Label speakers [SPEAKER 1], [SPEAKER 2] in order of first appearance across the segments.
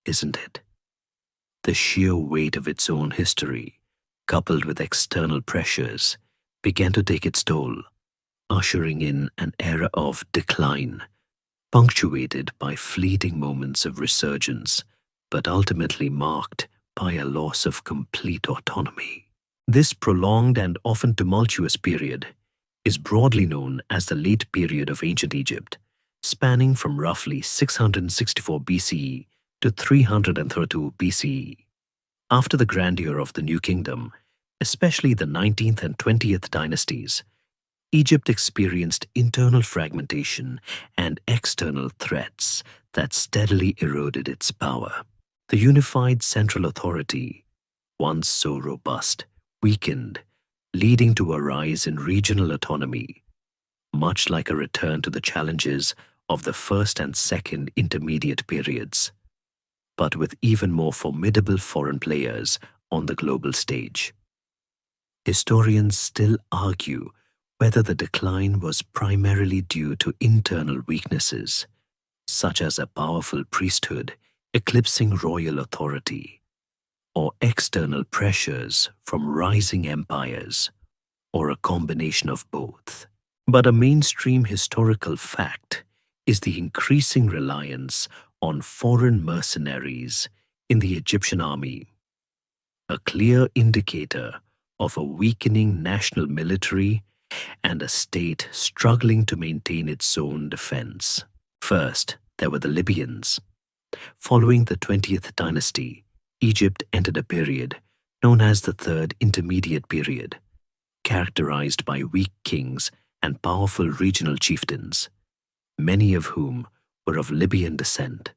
[SPEAKER 1] isn't it? The sheer weight of its own history, coupled with external pressures, began to take its toll, ushering in an era of decline, punctuated by fleeting moments of resurgence, but ultimately marked by a loss of complete autonomy. This prolonged and often tumultuous period is broadly known as the late period of ancient Egypt, spanning from roughly 664 BCE to 332 BCE. After the grandeur of the New Kingdom, especially the 19th and 20th dynasties, Egypt experienced internal fragmentation and external threats that steadily eroded its power. The unified central authority, once so robust, weakened, leading to a rise in regional autonomy, much like a return to the challenges of the first and second intermediate periods, but with even more formidable foreign players on the global stage. Historians still argue whether the decline was primarily due to internal weaknesses, such as a powerful priesthood eclipsing royal authority, or external pressures from rising empires, or a combination of both. But a mainstream historical fact is the increasing reliance on foreign mercenaries in the Egyptian army, a clear indicator of a weakening national military and a state struggling to maintain its own defense. First, there were the Libyans. Following the 20th dynasty, Egypt entered a period known as the Third Intermediate Period, characterized by weak kings and powerful regional chieftains, many of whom were of Libyan descent.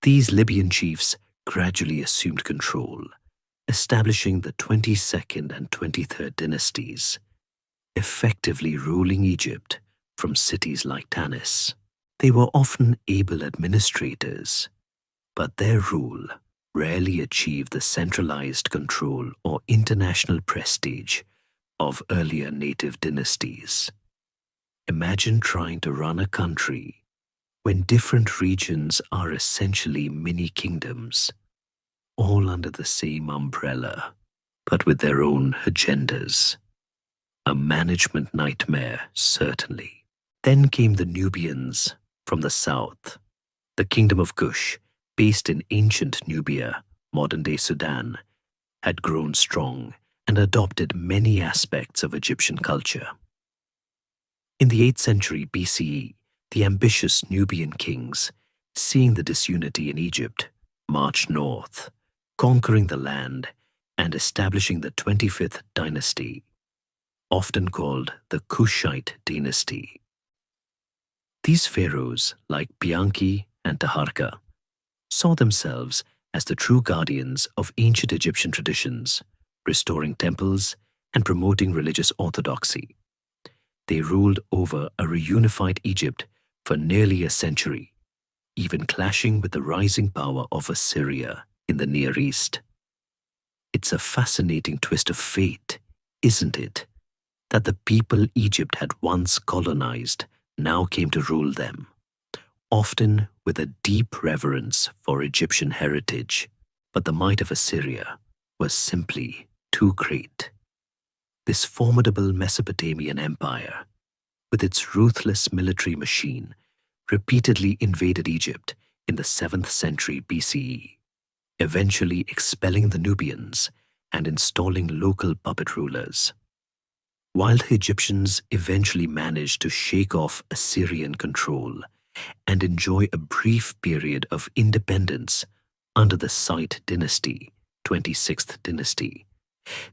[SPEAKER 1] These Libyan chiefs gradually assumed control, establishing the 22nd and 23rd dynasties, effectively ruling Egypt from cities like Tanis. They were often able administrators, but their rule rarely achieved the centralized control or international prestige of earlier native dynasties. Imagine trying to run a country when different regions are essentially mini-kingdoms, all under the same umbrella, but with their own agendas. A management nightmare, certainly. Then came the Nubians from the south. The Kingdom of Kush, based in ancient Nubia, modern-day Sudan, had grown strong and adopted many aspects of Egyptian culture. In the 8th century BCE, the ambitious Nubian kings, seeing the disunity in Egypt, marched north, conquering the land and establishing the 25th dynasty, often called the Kushite dynasty. These pharaohs, like Bianchi and Taharqa, saw themselves as the true guardians of ancient Egyptian traditions, restoring temples and promoting religious orthodoxy. They ruled over a reunified Egypt for nearly a century, even clashing with the rising power of Assyria in the Near East. It's a fascinating twist of fate, isn't it, that the people Egypt had once colonized now came to rule them, often with a deep reverence for Egyptian heritage, but the might of Assyria was simply too great. This formidable Mesopotamian empire, with its ruthless military machine, repeatedly invaded Egypt in the 7th century BCE, eventually expelling the Nubians and installing local puppet rulers. While the Egyptians eventually managed to shake off Assyrian control and enjoy a brief period of independence under the Site dynasty, 26th dynasty,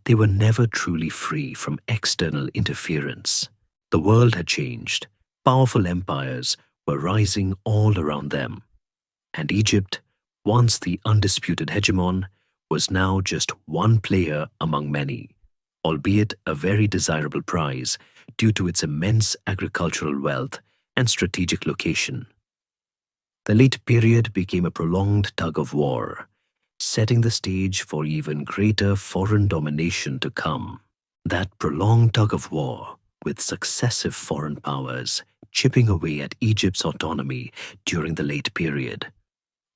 [SPEAKER 1] they were never truly free from external interference. The world had changed, powerful empires were rising all around them, and Egypt, once the undisputed hegemon, was now just one player among many, albeit a very desirable prize due to its immense agricultural wealth and strategic location. The late period became a prolonged tug-of-war, setting the stage for even greater foreign domination to come. That prolonged tug-of-war, with successive foreign powers chipping away at Egypt's autonomy during the late period,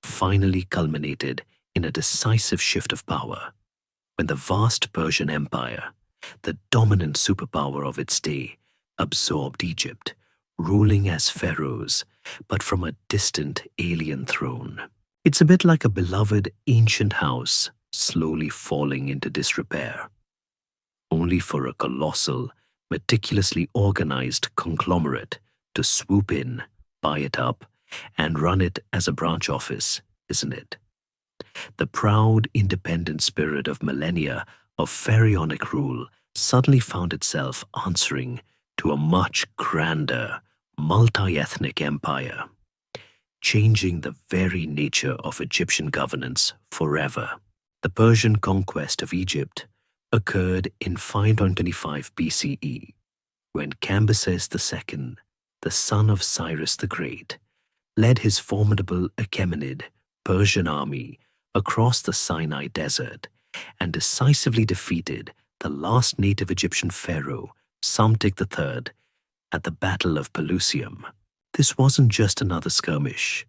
[SPEAKER 1] finally culminated in a decisive shift of power when the vast Persian Empire, the dominant superpower of its day, absorbed Egypt, ruling as pharaohs, but from a distant alien throne. It's a bit like a beloved ancient house slowly falling into disrepair, only for a colossal, meticulously organized conglomerate to swoop in, buy it up, and run it as a branch office, isn't it? The proud, independent spirit of millennia of pharaonic rule suddenly found itself answering to a much grander, multi-ethnic empire, changing the very nature of Egyptian governance forever. The Persian conquest of Egypt occurred in 525 BCE, when Cambyses II, the son of Cyrus the Great, led his formidable Achaemenid Persian army across the Sinai Desert and decisively defeated the last native Egyptian pharaoh, Psamtik III, at the Battle of Pelusium. This wasn't just another skirmish.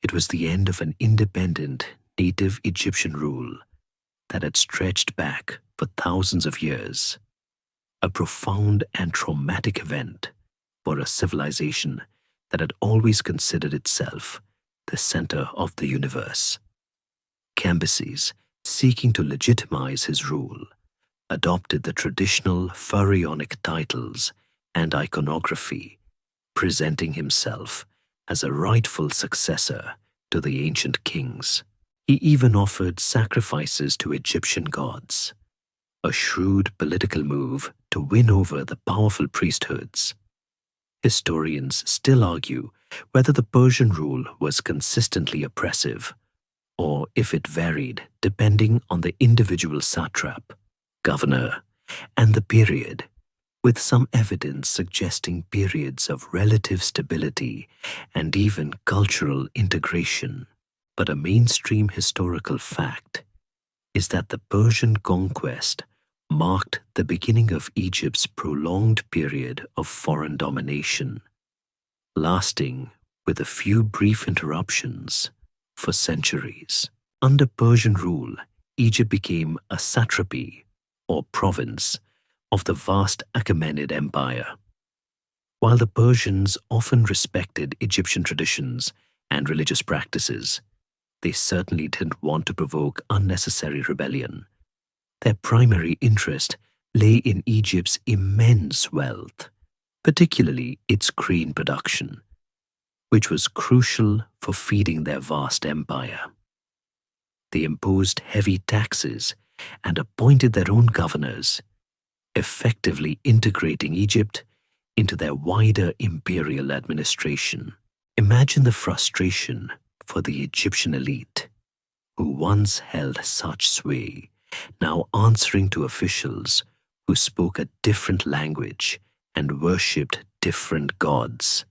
[SPEAKER 1] It was the end of an independent native Egyptian rule that had stretched back for thousands of years, a profound and traumatic event for a civilization that had always considered itself the center of the universe. Cambyses, seeking to legitimize his rule, adopted the traditional pharaonic titles and iconography, presenting himself as a rightful successor to the ancient kings. He even offered sacrifices to Egyptian gods, a shrewd political move to win over the powerful priesthoods. Historians still argue whether the Persian rule was consistently oppressive, or if it varied depending on the individual satrap, governor, and the period, with some evidence suggesting periods of relative stability and even cultural integration. But a mainstream historical fact is that the Persian conquest marked the beginning of Egypt's prolonged period of foreign domination, lasting, with a few brief interruptions, for centuries. Under Persian rule, Egypt became a satrapy, or province, of the vast Achaemenid Empire. While the Persians often respected Egyptian traditions and religious practices, they certainly didn't want to provoke unnecessary rebellion. Their primary interest lay in Egypt's immense wealth, particularly its grain production, which was crucial for feeding their vast empire. They imposed heavy taxes and appointed their own governors, effectively integrating Egypt into their wider imperial administration. Imagine the frustration for the Egyptian elite, who once held such sway, now answering to officials who spoke a different language and worshipped different gods.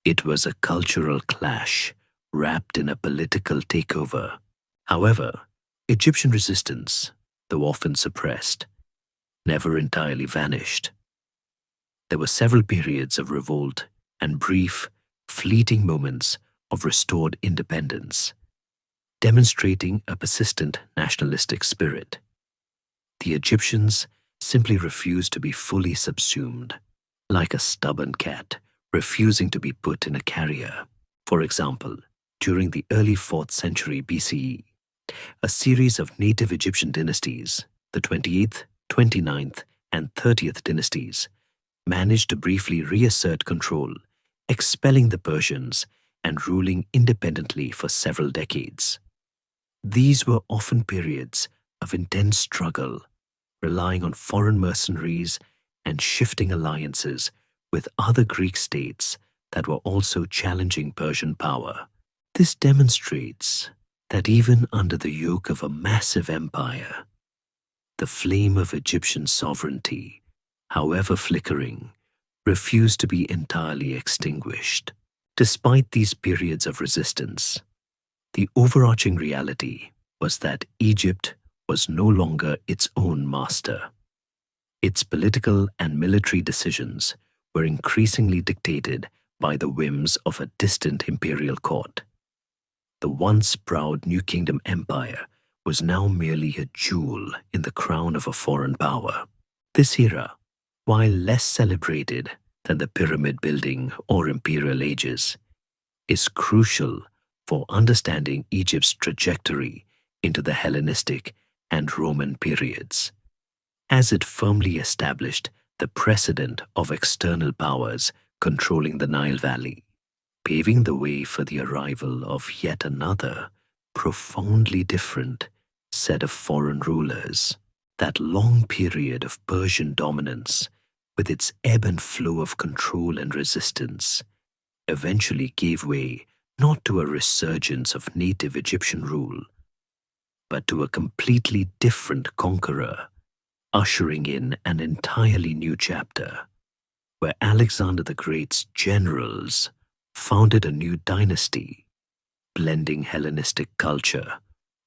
[SPEAKER 1] It was a cultural clash wrapped in a political takeover. However, Egyptian resistance, though often suppressed, never entirely vanished. There were several periods of revolt and brief, fleeting moments of restored independence, demonstrating a persistent nationalistic spirit. The Egyptians simply refused to be fully subsumed, like a stubborn cat refusing to be put in a carrier. For example, during the early 4th century BCE, a series of native Egyptian dynasties, the 28th, 29th, and 30th dynasties, managed to briefly reassert control, expelling the Persians and ruling independently for several decades. These were often periods of intense struggle, relying on foreign mercenaries and shifting alliances with other Greek states that were also challenging Persian power. This demonstrates that even under the yoke of a massive empire, the flame of Egyptian sovereignty, however flickering, refused to be entirely extinguished. Despite these periods of resistance, the overarching reality was that Egypt was no longer its own master. Its political and military decisions were increasingly dictated by the whims of a distant imperial court. The once proud New Kingdom Empire was now merely a jewel in the crown of a foreign power. This era, while less celebrated than the pyramid building or imperial ages, is crucial for understanding Egypt's trajectory into the Hellenistic and Roman periods, as it firmly established the precedent of external powers controlling the Nile Valley, paving the way for the arrival of yet another, profoundly different set of foreign rulers. That long period of Persian dominance, with its ebb and flow of control and resistance, eventually gave way not to a resurgence of native Egyptian rule, but to a completely different conqueror, ushering in an entirely new chapter, where Alexander the Great's generals founded a new dynasty, blending Hellenistic culture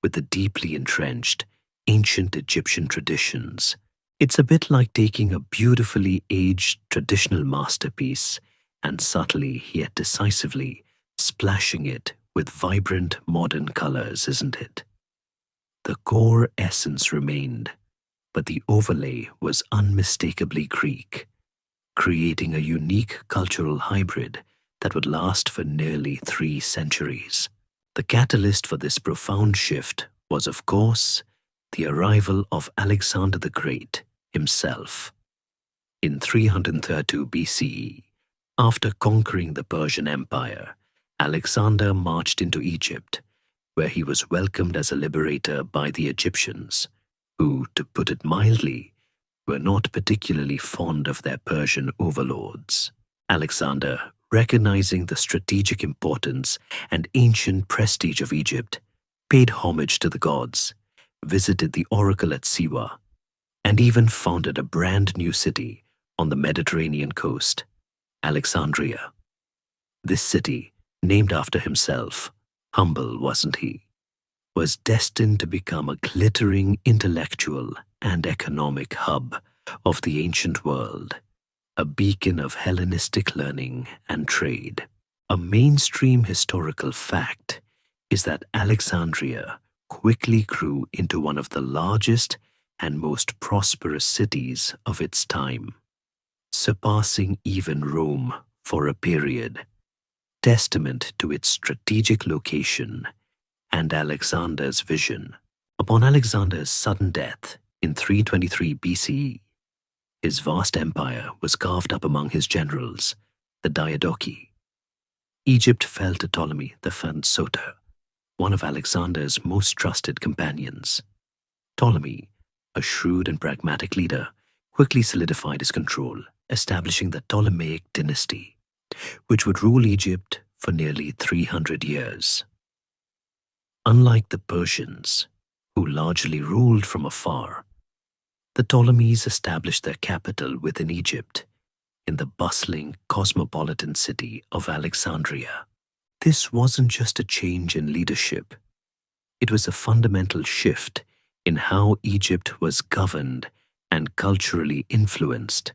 [SPEAKER 1] with the deeply entrenched ancient Egyptian traditions. It's a bit like taking a beautifully aged traditional masterpiece and subtly yet decisively splashing it with vibrant modern colors, isn't it? The core essence remained, but the overlay was unmistakably Greek, creating a unique cultural hybrid that would last for nearly 3 centuries. The catalyst for this profound shift was, of course, the arrival of Alexander the Great himself. In 332 BCE, after conquering the Persian Empire, Alexander marched into Egypt, where he was welcomed as a liberator by the Egyptians, who, to put it mildly, were not particularly fond of their Persian overlords. Alexander, recognizing the strategic importance and ancient prestige of Egypt, paid homage to the gods, visited the oracle at Siwa, and even founded a brand new city on the Mediterranean coast, Alexandria. This city, named after himself, humble wasn't he, was destined to become a glittering intellectual and economic hub of the ancient world, a beacon of Hellenistic learning and trade. A mainstream historical fact is that Alexandria quickly grew into one of the largest and most prosperous cities of its time, surpassing even Rome for a period, testament to its strategic location and Alexander's vision. Upon Alexander's sudden death in 323 BCE, his vast empire was carved up among his generals, the Diadochi. Egypt fell to Ptolemy the Soter, one of Alexander's most trusted companions. Ptolemy, a shrewd and pragmatic leader, quickly solidified his control, establishing the Ptolemaic dynasty, which would rule Egypt for nearly 300 years. Unlike the Persians, who largely ruled from afar, the Ptolemies established their capital within Egypt, in the bustling cosmopolitan city of Alexandria. This wasn't just a change in leadership. It was a fundamental shift in how Egypt was governed and culturally influenced.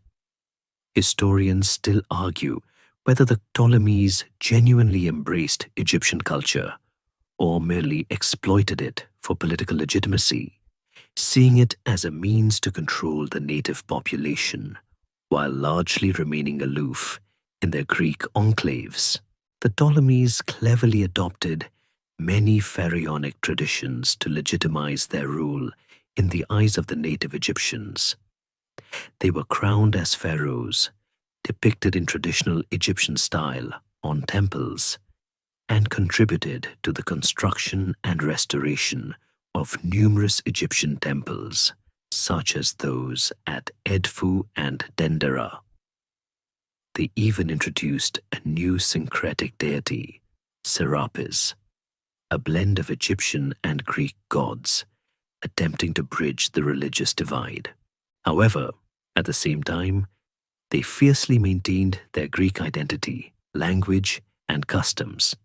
[SPEAKER 1] Historians still argue whether the Ptolemies genuinely embraced Egyptian culture or merely exploited it for political legitimacy, seeing it as a means to control the native population while largely remaining aloof in their Greek enclaves. The Ptolemies cleverly adopted many pharaonic traditions to legitimize their rule in the eyes of the native Egyptians. They were crowned as pharaohs, depicted in traditional Egyptian style on temples, and contributed to the construction and restoration of numerous Egyptian temples, such as those at Edfu and Dendera. They even introduced a new syncretic deity, Serapis, a blend of Egyptian and Greek gods, attempting to bridge the religious divide. However, at the same time, they fiercely maintained their Greek identity, language, and customs.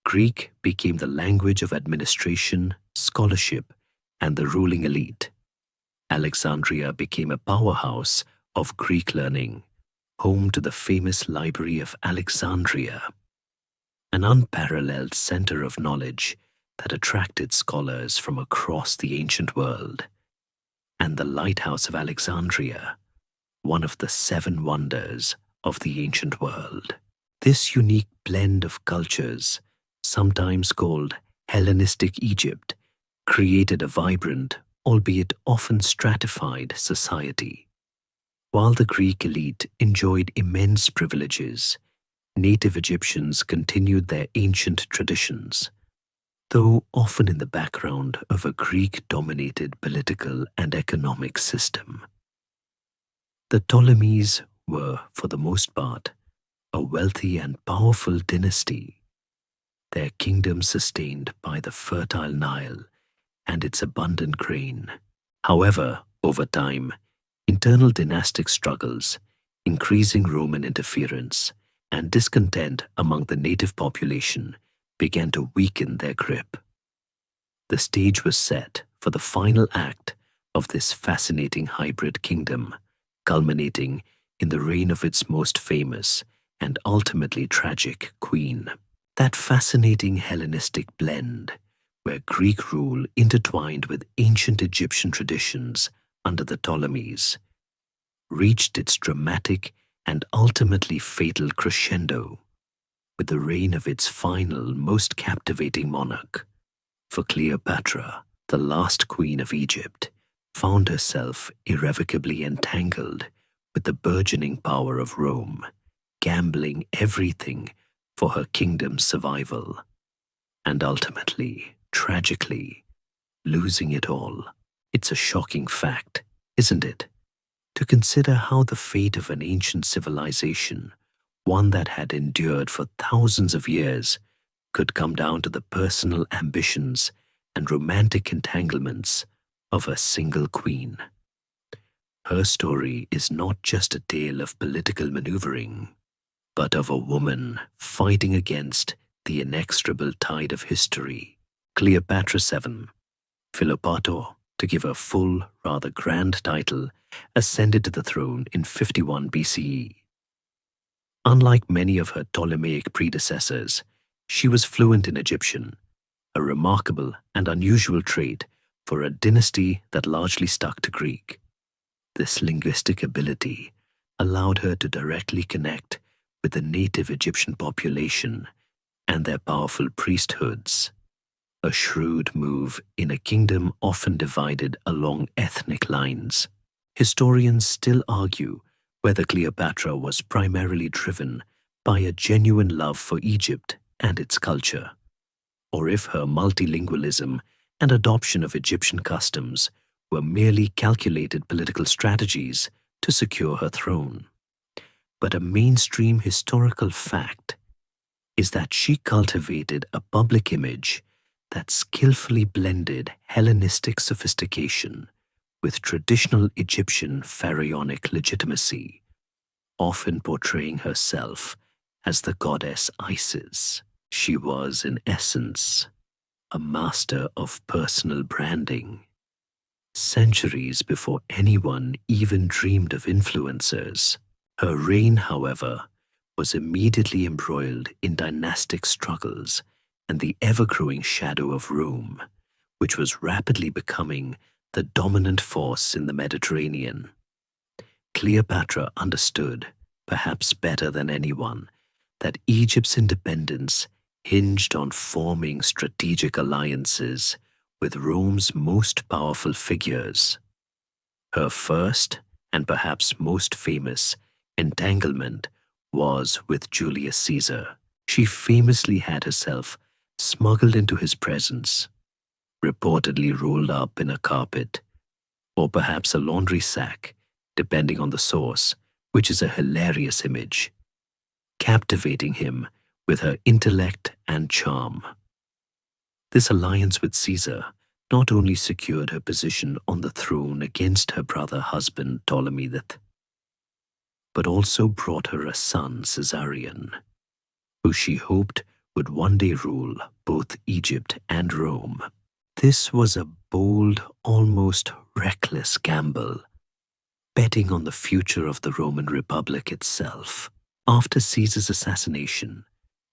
[SPEAKER 1] Greek became the language of administration, scholarship, and the ruling elite. Alexandria became a powerhouse of Greek learning, home to the famous Library of Alexandria. an unparalleled center of knowledge that attracted scholars from across the ancient world, and the Lighthouse of Alexandria, one of the seven wonders of the ancient world. This unique blend of cultures, sometimes called Hellenistic Egypt, created a vibrant, albeit often stratified, society. While the Greek elite enjoyed immense privileges, native Egyptians continued their ancient traditions, though often in the background of a Greek-dominated political and economic system. The Ptolemies were, for the most part, a wealthy and powerful dynasty, their kingdom sustained by the fertile Nile and its abundant grain. However, over time, internal dynastic struggles, increasing Roman interference, and discontent among the native population began to weaken their grip. The stage was set for the final act of this fascinating hybrid kingdom, culminating in the reign of its most famous and ultimately tragic queen. That fascinating Hellenistic blend, where Greek rule intertwined with ancient Egyptian traditions under the Ptolemies, reached its dramatic and ultimately fatal crescendo with the reign of its final, most captivating monarch. For Cleopatra, the last queen of Egypt, found herself irrevocably entangled with the burgeoning power of Rome, gambling everything for her kingdom's survival, and ultimately, tragically, losing it all. It's a shocking fact, isn't it, to consider how the fate of an ancient civilization, one that had endured for thousands of years, could come down to the personal ambitions and romantic entanglements of a single queen. Her story is not just a tale of political maneuvering, but of a woman fighting against the inexorable tide of history. Cleopatra VII, Philopator, to give her full, rather grand title, ascended to the throne in 51 BCE. Unlike many of her Ptolemaic predecessors, she was fluent in Egyptian, a remarkable and unusual trait for a dynasty that largely stuck to Greek. This linguistic ability allowed her to directly connect with the native Egyptian population and their powerful priesthoods, a shrewd move in a kingdom often divided along ethnic lines. Historians still argue whether Cleopatra was primarily driven by a genuine love for Egypt and its culture, or if her multilingualism and adoption of Egyptian customs were merely calculated political strategies to secure her throne. But a mainstream historical fact is that she cultivated a public image that skillfully blended Hellenistic sophistication with traditional Egyptian pharaonic legitimacy, often portraying herself as the goddess Isis. She was, in essence, a master of personal branding, centuries before anyone even dreamed of influencers. Her reign, however, was immediately embroiled in dynastic struggles and the ever-growing shadow of Rome, which was rapidly becoming the dominant force in the Mediterranean. Cleopatra understood, perhaps better than anyone, that Egypt's independence hinged on forming strategic alliances with Rome's most powerful figures. Her first, and perhaps most famous, entanglement was with Julius Caesar. She famously had herself smuggled into his presence, reportedly rolled up in a carpet, or perhaps a laundry sack, depending on the source, which is a hilarious image, captivating him with her intellect and charm. This alliance with Caesar not only secured her position on the throne against her brother husband Ptolemy III, but also brought her a son, Caesarion, who she hoped would one day rule both Egypt and Rome. This was a bold, almost reckless gamble, betting on the future of the Roman Republic itself. After Caesar's assassination,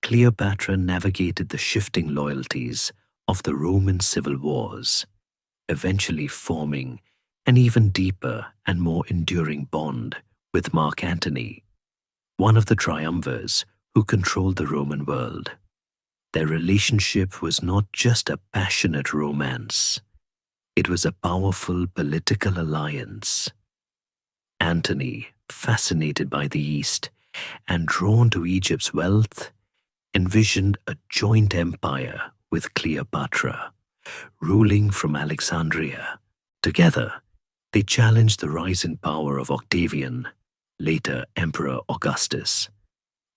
[SPEAKER 1] Cleopatra navigated the shifting loyalties of the Roman civil wars, eventually forming an even deeper and more enduring bond with Mark Antony, one of the triumvirs who controlled the Roman world. Their relationship was not just a passionate romance, it was a powerful political alliance. Antony, fascinated by the East and drawn to Egypt's wealth, envisioned a joint empire with Cleopatra, ruling from Alexandria. Together, they challenged the rise in power of Octavian, later Emperor Augustus,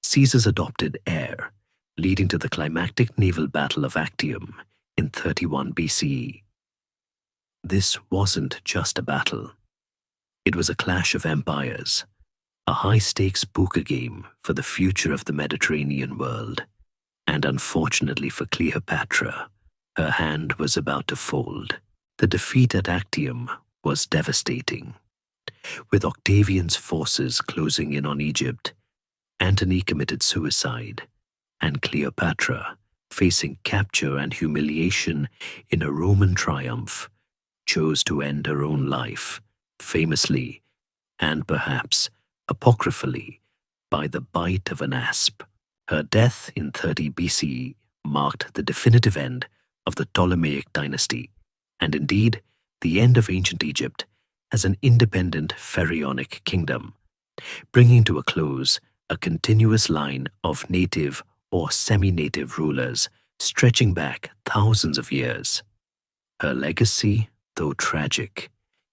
[SPEAKER 1] Caesar's adopted heir, leading to the climactic naval battle of Actium in 31 BCE. This wasn't just a battle. It was a clash of empires, a high-stakes poker game for the future of the Mediterranean world. And unfortunately for Cleopatra, her hand was about to fold. The defeat at Actium was devastating. With Octavian's forces closing in on Egypt, Antony committed suicide, and Cleopatra, facing capture and humiliation in a Roman triumph, chose to end her own life, famously, and perhaps apocryphally, by the bite of an asp. Her death in 30 BCE marked the definitive end of the Ptolemaic dynasty, and indeed the end of ancient Egypt as an independent pharaonic kingdom, bringing to a close a continuous line of native or semi-native rulers stretching back thousands of years. Her legacy, though tragic,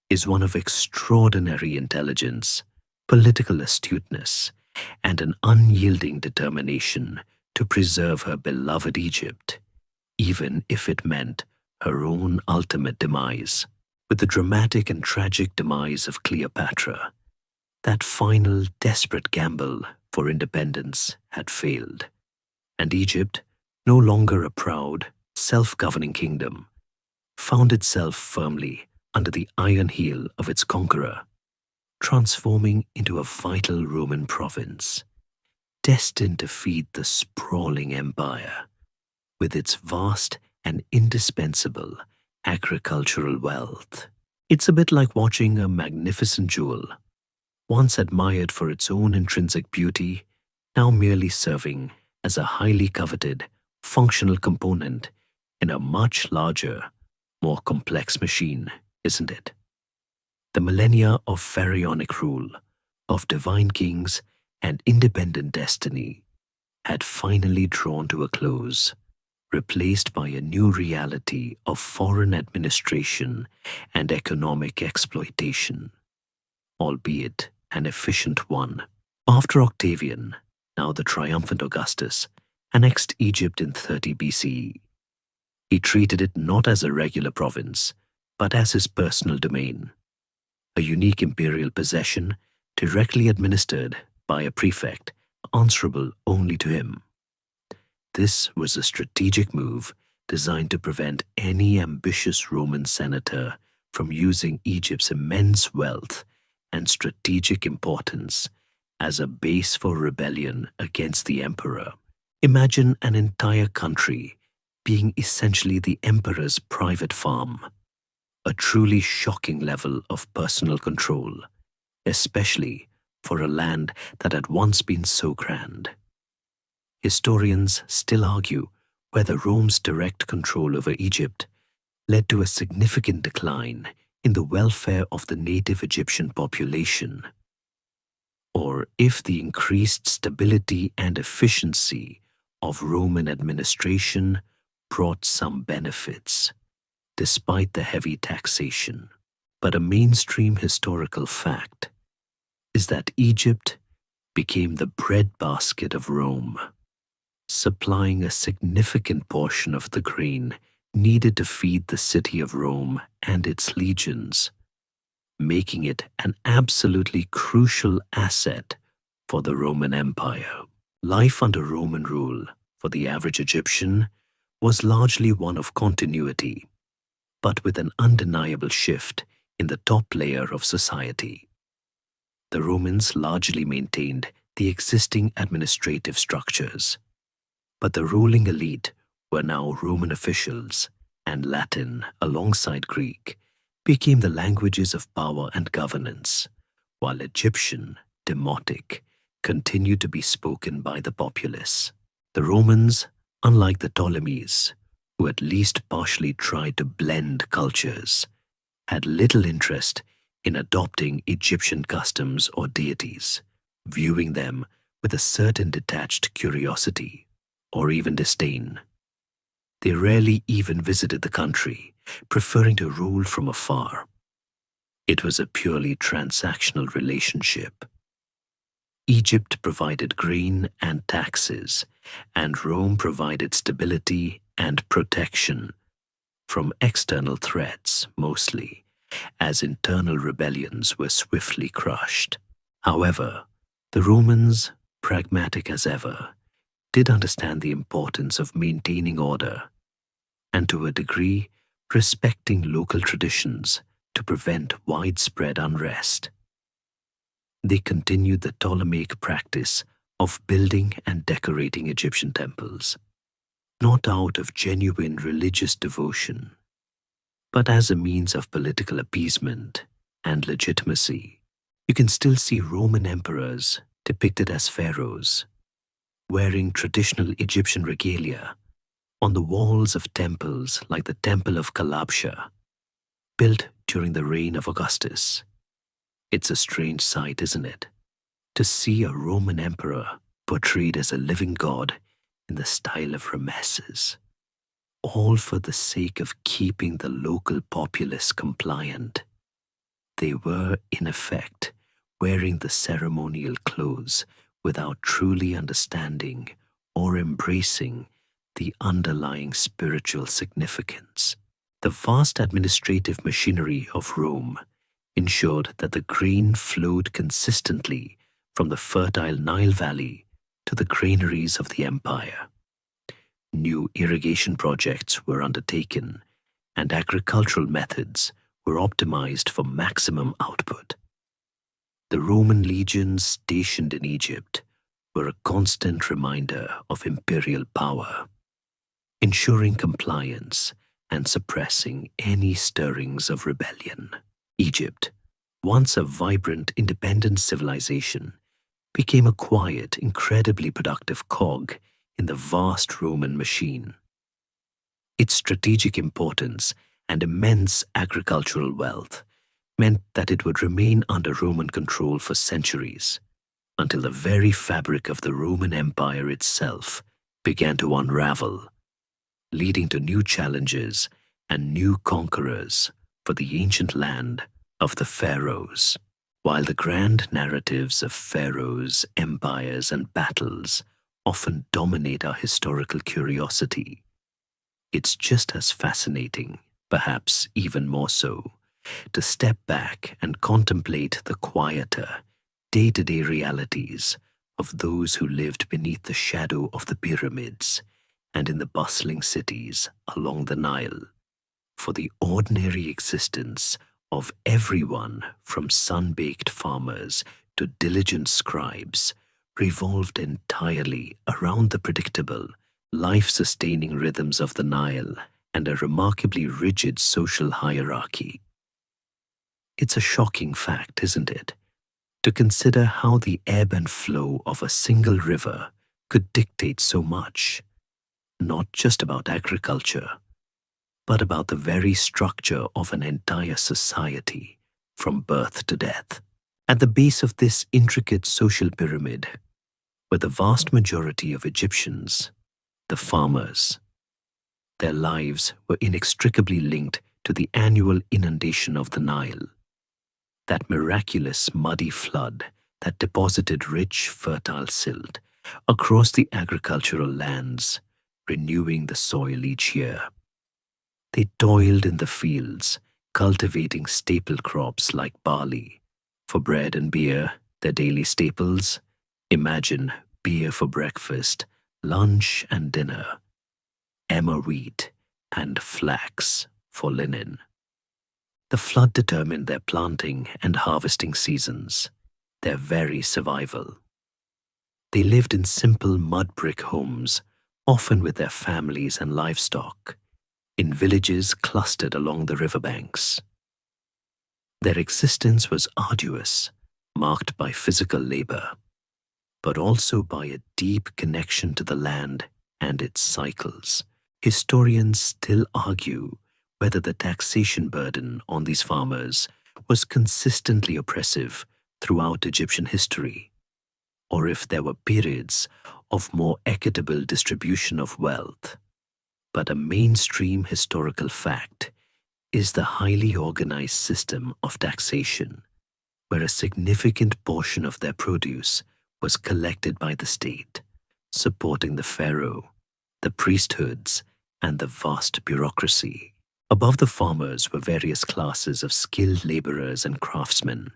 [SPEAKER 1] is one of extraordinary intelligence, political astuteness, and an unyielding determination to preserve her beloved Egypt, even if it meant her own ultimate demise. With the dramatic and tragic demise of Cleopatra, that final desperate gamble for independence had failed, and Egypt, no longer a proud, self-governing kingdom, found itself firmly under the iron heel of its conqueror, transforming into a vital Roman province, destined to feed the sprawling empire with its vast and indispensable agricultural wealth. It's a bit like watching a magnificent jewel, once admired for its own intrinsic beauty, now merely serving as a highly coveted, functional component in a much larger, more complex machine, isn't it? The millennia of pharaonic rule, of divine kings and independent destiny, had finally drawn to a close, replaced by a new reality of foreign administration and economic exploitation, albeit an efficient one. After Octavian, now the triumphant Augustus, annexed Egypt in 30 BCE, he treated it not as a regular province, but as his personal domain, a unique imperial possession directly administered by a prefect answerable only to him. This was a strategic move designed to prevent any ambitious Roman senator from using Egypt's immense wealth and strategic importance as a base for rebellion against the emperor. Imagine an entire country being essentially the emperor's private farm, a truly shocking level of personal control, especially for a land that had once been so grand. Historians still argue whether Rome's direct control over Egypt led to a significant decline in the welfare of the native Egyptian population, or if the increased stability and efficiency of Roman administration brought some benefits, despite the heavy taxation. But a mainstream historical fact is that Egypt became the breadbasket of Rome, supplying a significant portion of the grain needed to feed the city of Rome and its legions, making it an absolutely crucial asset for the Roman Empire. Life under Roman rule for the average Egyptian was largely one of continuity, but with an undeniable shift in the top layer of society. The Romans largely maintained the existing administrative structures, But the ruling elite were now Roman officials, and Latin, alongside Greek, became the languages of power and governance, while Egyptian, Demotic, continued to be spoken by the populace. The Romans, unlike the Ptolemies, who at least partially tried to blend cultures, had little interest in adopting Egyptian customs or deities, viewing them with a certain detached curiosity or even disdain. They rarely even visited the country, preferring to rule from afar. It was a purely transactional relationship. Egypt provided grain and taxes, and Rome provided stability and protection from external threats mostly, as internal rebellions were swiftly crushed. However, the Romans, pragmatic as ever, did understand the importance of maintaining order, and to a degree, respecting local traditions to prevent widespread unrest. They continued the Ptolemaic practice of building and decorating Egyptian temples, not out of genuine religious devotion, but as a means of political appeasement and legitimacy. You can still see Roman emperors depicted as pharaohs, wearing traditional Egyptian regalia on the walls of temples like the Temple of Kalabsha, built during the reign of Augustus. It's a strange sight, isn't it, to see a Roman emperor portrayed as a living god in the style of Ramesses, all for the sake of keeping the local populace compliant. They were, in effect, wearing the ceremonial clothes without truly understanding or embracing the underlying spiritual significance. The vast administrative machinery of Rome ensured that the grain flowed consistently from the fertile Nile Valley to the granaries of the empire. New irrigation projects were undertaken, and agricultural methods were optimized for maximum output. The Roman legions stationed in Egypt were a constant reminder of imperial power, ensuring compliance and suppressing any stirrings of rebellion. Egypt, once a vibrant, independent civilization, became a quiet, incredibly productive cog in the vast Roman machine. Its strategic importance and immense agricultural wealth meant that it would remain under Roman control for centuries, until the very fabric of the Roman Empire itself began to unravel, leading to new challenges and new conquerors for the ancient land of the pharaohs. While the grand narratives of pharaohs, empires, and battles often dominate our historical curiosity, it's just as fascinating, perhaps even more so, to step back and contemplate the quieter, day-to-day realities of those who lived beneath the shadow of the pyramids and in the bustling cities along the Nile. For the ordinary existence of everyone from sun-baked farmers to diligent scribes revolved entirely around the predictable, life-sustaining rhythms of the Nile and a remarkably rigid social hierarchy. It's a shocking fact, isn't it, to consider how the ebb and flow of a single river could dictate so much, not just about agriculture, but about the very structure of an entire society from birth to death. At the base of this intricate social pyramid were the vast majority of Egyptians, the farmers. Their lives were inextricably linked to the annual inundation of the Nile, that miraculous muddy flood that deposited rich, fertile silt across the agricultural lands, renewing the soil each year. They toiled in the fields, cultivating staple crops like barley. For bread and beer, their daily staples, imagine beer for breakfast, lunch and dinner, emmer wheat, and flax for linen. The flood determined their planting and harvesting seasons, their very survival. They lived in simple mud brick homes, often with their families and livestock, in villages clustered along the riverbanks. Their existence was arduous, marked by physical labor, but also by a deep connection to the land and its cycles. Historians still argue whether the taxation burden on these farmers was consistently oppressive throughout Egyptian history, or if there were periods of more equitable distribution of wealth. But a mainstream historical fact is the highly organized system of taxation, where a significant portion of their produce was collected by the state, supporting the pharaoh, the priesthoods, and the vast bureaucracy. Above the farmers were various classes of skilled laborers and craftsmen: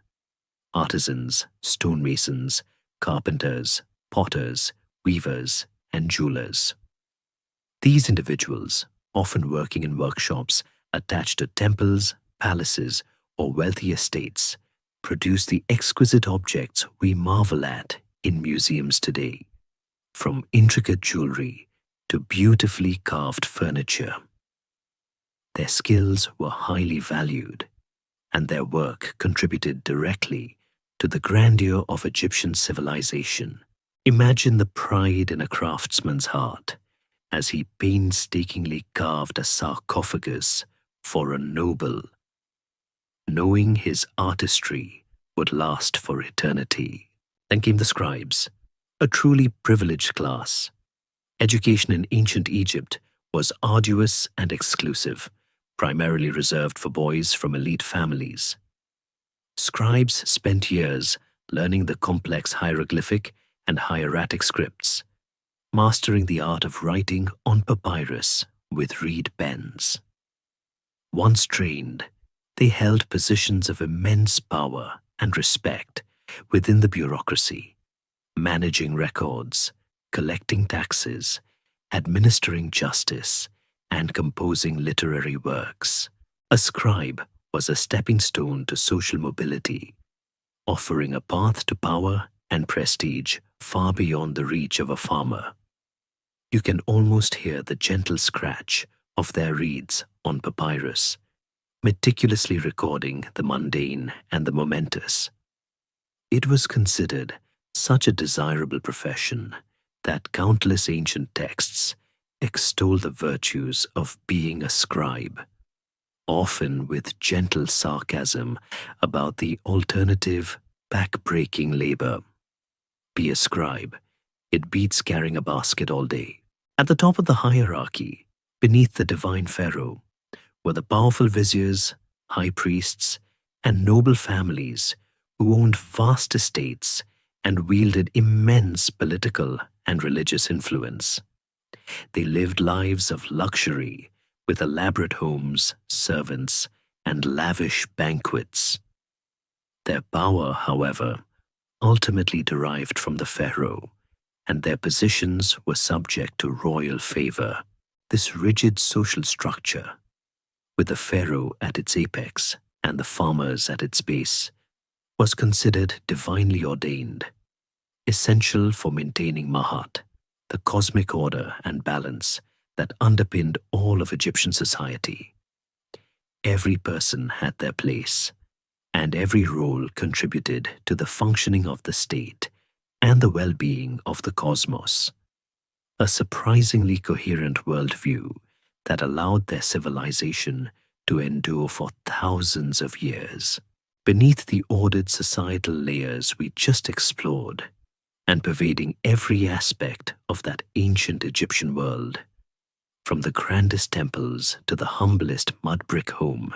[SPEAKER 1] artisans, stonemasons, carpenters, potters, weavers, and jewelers. These individuals, often working in workshops attached to temples, palaces, or wealthy estates, produce the exquisite objects we marvel at in museums today, from intricate jewelry to beautifully carved furniture. Their skills were highly valued, and their work contributed directly to the grandeur of Egyptian civilization. Imagine the pride in a craftsman's heart as he painstakingly carved a sarcophagus for a noble, knowing his artistry would last for eternity. Then came the scribes, a truly privileged class. Education in ancient Egypt was arduous and exclusive, primarily reserved for boys from elite families. Scribes spent years learning the complex hieroglyphic and hieratic scripts, mastering the art of writing on papyrus with reed pens. Once trained, they held positions of immense power and respect within the bureaucracy, managing records, collecting taxes, administering justice, and composing literary works. A scribe was a stepping stone to social mobility, offering a path to power and prestige far beyond the reach of a farmer. You can almost hear the gentle scratch of their reeds on papyrus, meticulously recording the mundane and the momentous. It was considered such a desirable profession that countless ancient texts extol the virtues of being a scribe, often with gentle sarcasm about the alternative, back-breaking labor. Be a scribe. It beats carrying a basket all day. At the top of the hierarchy, beneath the divine pharaoh, were the powerful viziers, high priests, and noble families who owned vast estates and wielded immense political and religious influence. They lived lives of luxury with elaborate homes, servants, and lavish banquets. Their power, however, ultimately derived from the pharaoh, and their positions were subject to royal favor. This rigid social structure, with the pharaoh at its apex and the farmers at its base, was considered divinely ordained, essential for maintaining Mahat, the cosmic order and balance that underpinned all of Egyptian society. Every person had their place, and every role contributed to the functioning of the state and the well-being of the cosmos. A surprisingly coherent worldview that allowed their civilization to endure for thousands of years. Beneath the ordered societal layers we just explored, and pervading every aspect of that ancient Egyptian world, from the grandest temples to the humblest mud brick home,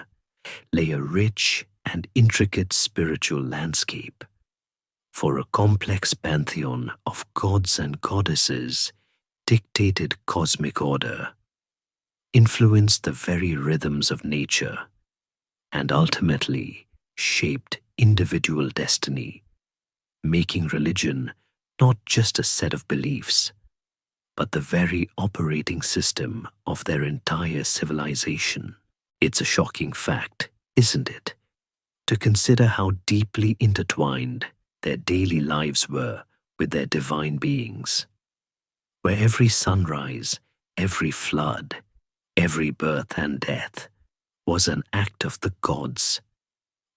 [SPEAKER 1] lay a rich and intricate spiritual landscape. For a complex pantheon of gods and goddesses dictated cosmic order, influenced the very rhythms of nature, and ultimately shaped individual destiny, making religion not just a set of beliefs, but the very operating system of their entire civilization. It's a shocking fact, isn't it, to consider how deeply intertwined their daily lives were with their divine beings. where every sunrise, every flood, every birth and death was an act of the gods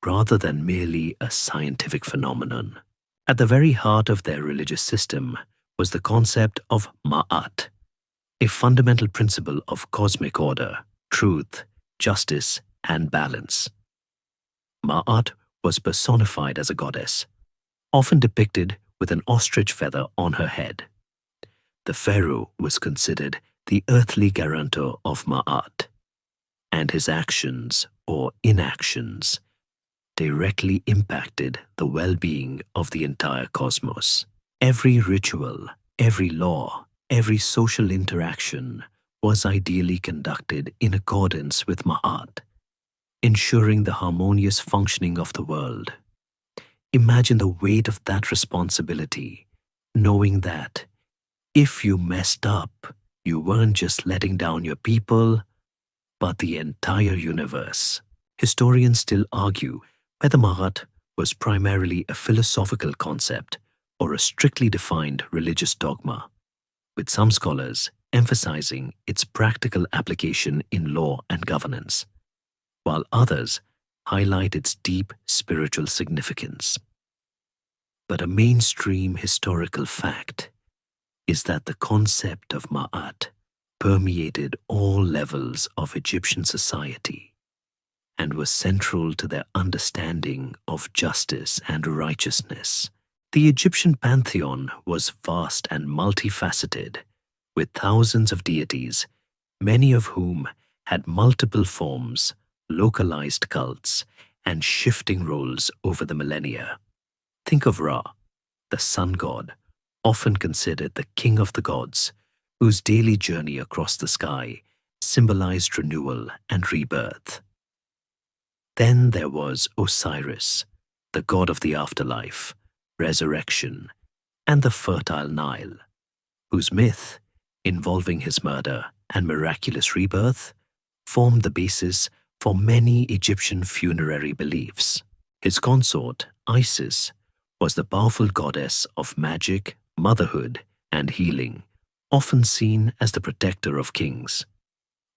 [SPEAKER 1] rather than merely a scientific phenomenon. At the very heart of their religious system was the concept of Ma'at, a fundamental principle of cosmic order, truth, justice, and balance. Ma'at was personified as a goddess, often depicted with an ostrich feather on her head. The pharaoh was considered the earthly guarantor of Ma'at, and his actions or inactions directly impacted the well-being of the entire cosmos. Every ritual, every law, every social interaction was ideally conducted in accordance with Ma'at, ensuring the harmonious functioning of the world. Imagine the weight of that responsibility, knowing that if you messed up, you weren't just letting down your people, but the entire universe. Historians still argue whether Ma'at was primarily a philosophical concept or a strictly defined religious dogma, with some scholars emphasizing its practical application in law and governance, while others highlight its deep spiritual significance. But a mainstream historical fact is that the concept of Ma'at permeated all levels of Egyptian society and was central to their understanding of justice and righteousness. The Egyptian pantheon was vast and multifaceted, with thousands of deities, many of whom had multiple forms, localized cults, and shifting roles over the millennia. Think of Ra, the sun god, often considered the king of the gods, whose daily journey across the sky symbolized renewal and rebirth. Then there was Osiris, the god of the afterlife, resurrection, and the fertile Nile, whose myth, involving his murder and miraculous rebirth, formed the basis for many Egyptian funerary beliefs. His consort, Isis, was the powerful goddess of magic, motherhood, and healing, often seen as the protector of kings.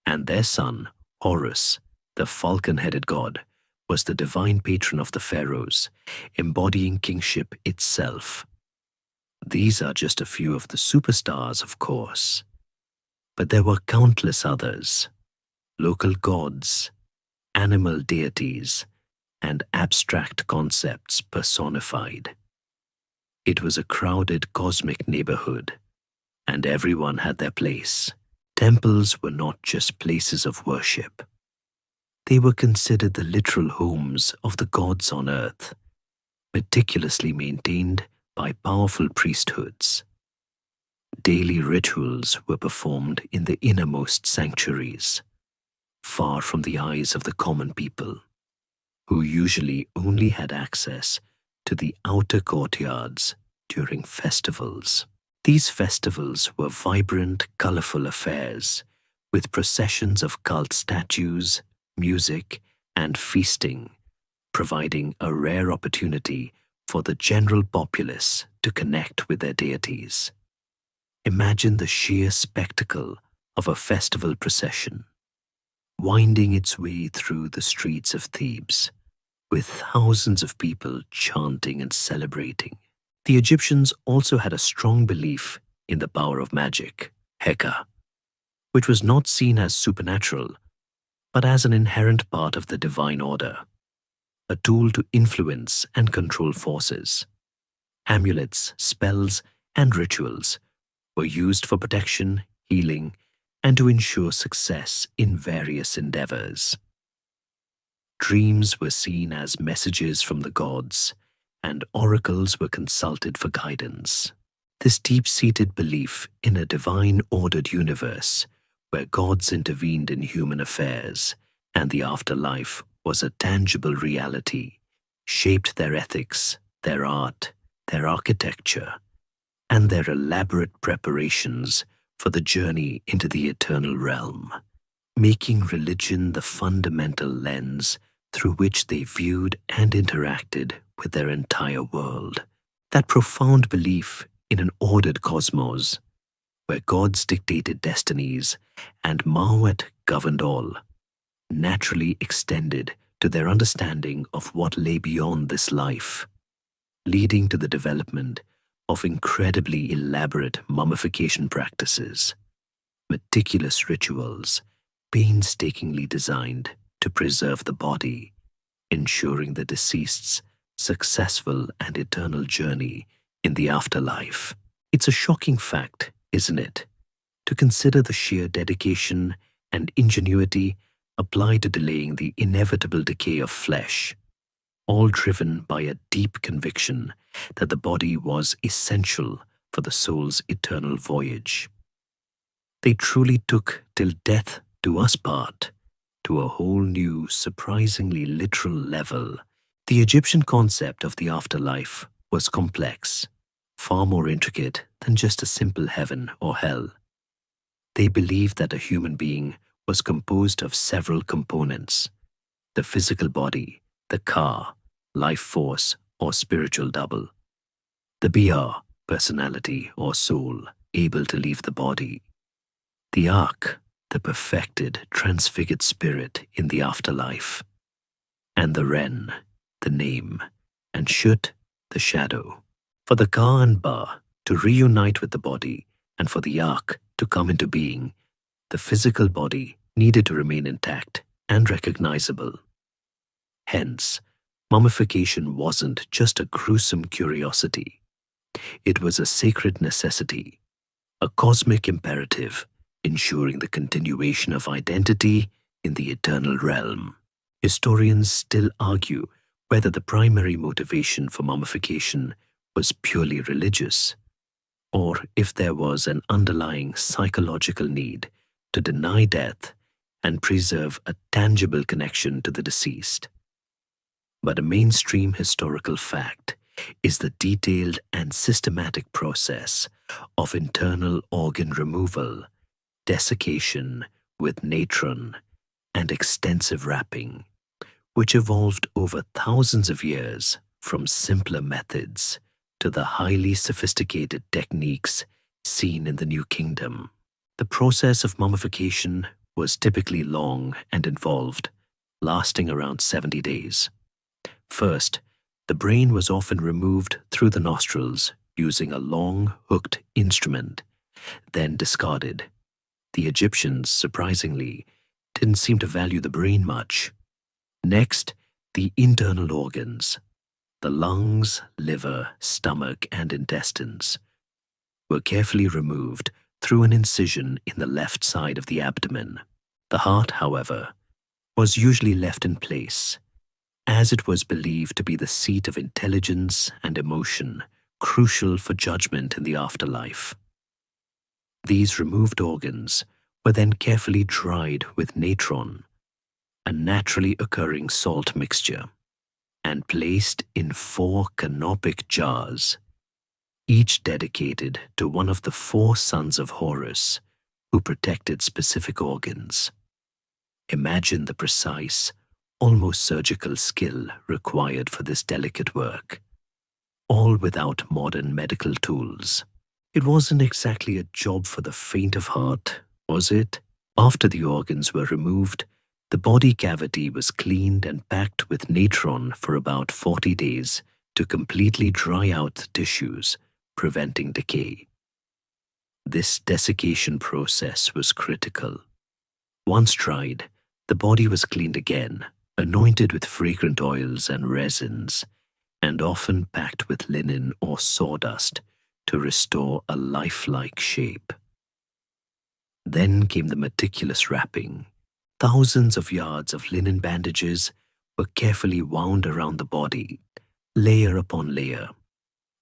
[SPEAKER 1] And their son, Horus, the falcon-headed god, was the divine patron of the pharaohs, embodying kingship itself. These are just a few of the superstars, of course, but there were countless others: local gods, animal deities, and abstract concepts personified. It was a crowded cosmic neighborhood, and everyone had their place. Temples were not just places of worship. They were considered the literal homes of the gods on earth, meticulously maintained by powerful priesthoods. Daily rituals were performed in the innermost sanctuaries, far from the eyes of the common people, who usually only had access to the outer courtyards during festivals. These festivals were vibrant, colorful affairs, with processions of cult statues, music, and feasting, providing a rare opportunity for the general populace to connect with their deities. Imagine the sheer spectacle of a festival procession, winding its way through the streets of Thebes, with thousands of people chanting and celebrating. The Egyptians also had a strong belief in the power of magic, Heka, which was not seen as supernatural, but as an inherent part of the divine order, a tool to influence and control forces. Amulets, spells, and rituals were used for protection, healing, and to ensure success in various endeavors. Dreams were seen as messages from the gods, and oracles were consulted for guidance. This deep-seated belief in a divine ordered universe where gods intervened in human affairs and the afterlife was a tangible reality, shaped their ethics, their art, their architecture, and their elaborate preparations for the journey into the eternal realm, making religion the fundamental lens through which they viewed and interacted with their entire world. That profound belief in an ordered cosmos where gods dictated destinies and Mahomet governed all, naturally extended to their understanding of what lay beyond this life, leading to the development of incredibly elaborate mummification practices, meticulous rituals, painstakingly designed to preserve the body, ensuring the deceased's successful and eternal journey in the afterlife. It's a shocking fact, isn't it, to consider the sheer dedication and ingenuity applied to delaying the inevitable decay of flesh, all driven by a deep conviction that the body was essential for the soul's eternal voyage. They truly took till death do us part to a whole new, surprisingly literal level. The Egyptian concept of the afterlife was complex, far more intricate than just a simple heaven or hell. They believed that a human being was composed of several components: the physical body, the ka, life force or spiritual double; the biya, personality or soul, able to leave the body; the Akh, the perfected, transfigured spirit in the afterlife; and the Ren, the name, and Shut, the shadow. For the Ka and Ba to reunite with the body, and for the Akh to come into being, the physical body needed to remain intact and recognizable. Hence, mummification wasn't just a gruesome curiosity. It was a sacred necessity, a cosmic imperative, ensuring the continuation of identity in the eternal realm. Historians still argue whether the primary motivation for mummification was purely religious, or if there was an underlying psychological need to deny death and preserve a tangible connection to the deceased. But a mainstream historical fact is the detailed and systematic process of internal organ removal, desiccation with natron, and extensive wrapping, which evolved over thousands of years from simpler methods to the highly sophisticated techniques seen in the New Kingdom. The process of mummification was typically long and involved, lasting around 70 days. First, the brain was often removed through the nostrils using a long, hooked instrument, then discarded. The Egyptians, surprisingly, didn't seem to value the brain much. Next, the internal organs, the lungs, liver, stomach, and intestines, were carefully removed through an incision in the left side of the abdomen. The heart, however, was usually left in place, as it was believed to be the seat of intelligence and emotion, crucial for judgment in the afterlife. These removed organs were then carefully dried with natron, a naturally occurring salt mixture, and placed in 4 canopic jars, each dedicated to one of the 4 sons of Horus who protected specific organs. Imagine the precise, almost surgical skill required for this delicate work, all without modern medical tools. It wasn't exactly a job for the faint of heart, was it? After the organs were removed, the body cavity was cleaned and packed with natron for about 40 days to completely dry out the tissues, preventing decay. This desiccation process was critical. Once dried, the body was cleaned again, anointed with fragrant oils and resins, and often packed with linen or sawdust to restore a lifelike shape. Then came the meticulous wrapping. Thousands of yards of linen bandages were carefully wound around the body, layer upon layer,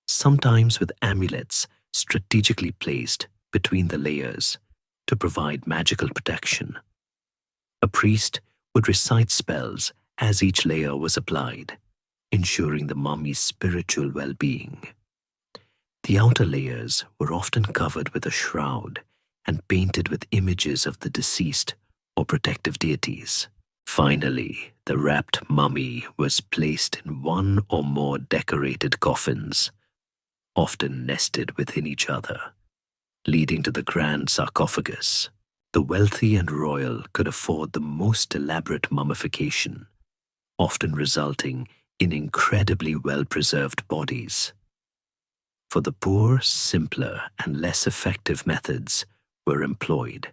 [SPEAKER 1] sometimes with amulets strategically placed between the layers to provide magical protection. A priest would recite spells as each layer was applied, ensuring the mummy's spiritual well-being. The outer layers were often covered with a shroud and painted with images of the deceased or protective deities. Finally, the wrapped mummy was placed in 1 or more decorated coffins, often nested within each other, leading to the grand sarcophagus. The wealthy and royal could afford the most elaborate mummification, often resulting in incredibly well-preserved bodies. For the poor, simpler and less effective methods were employed,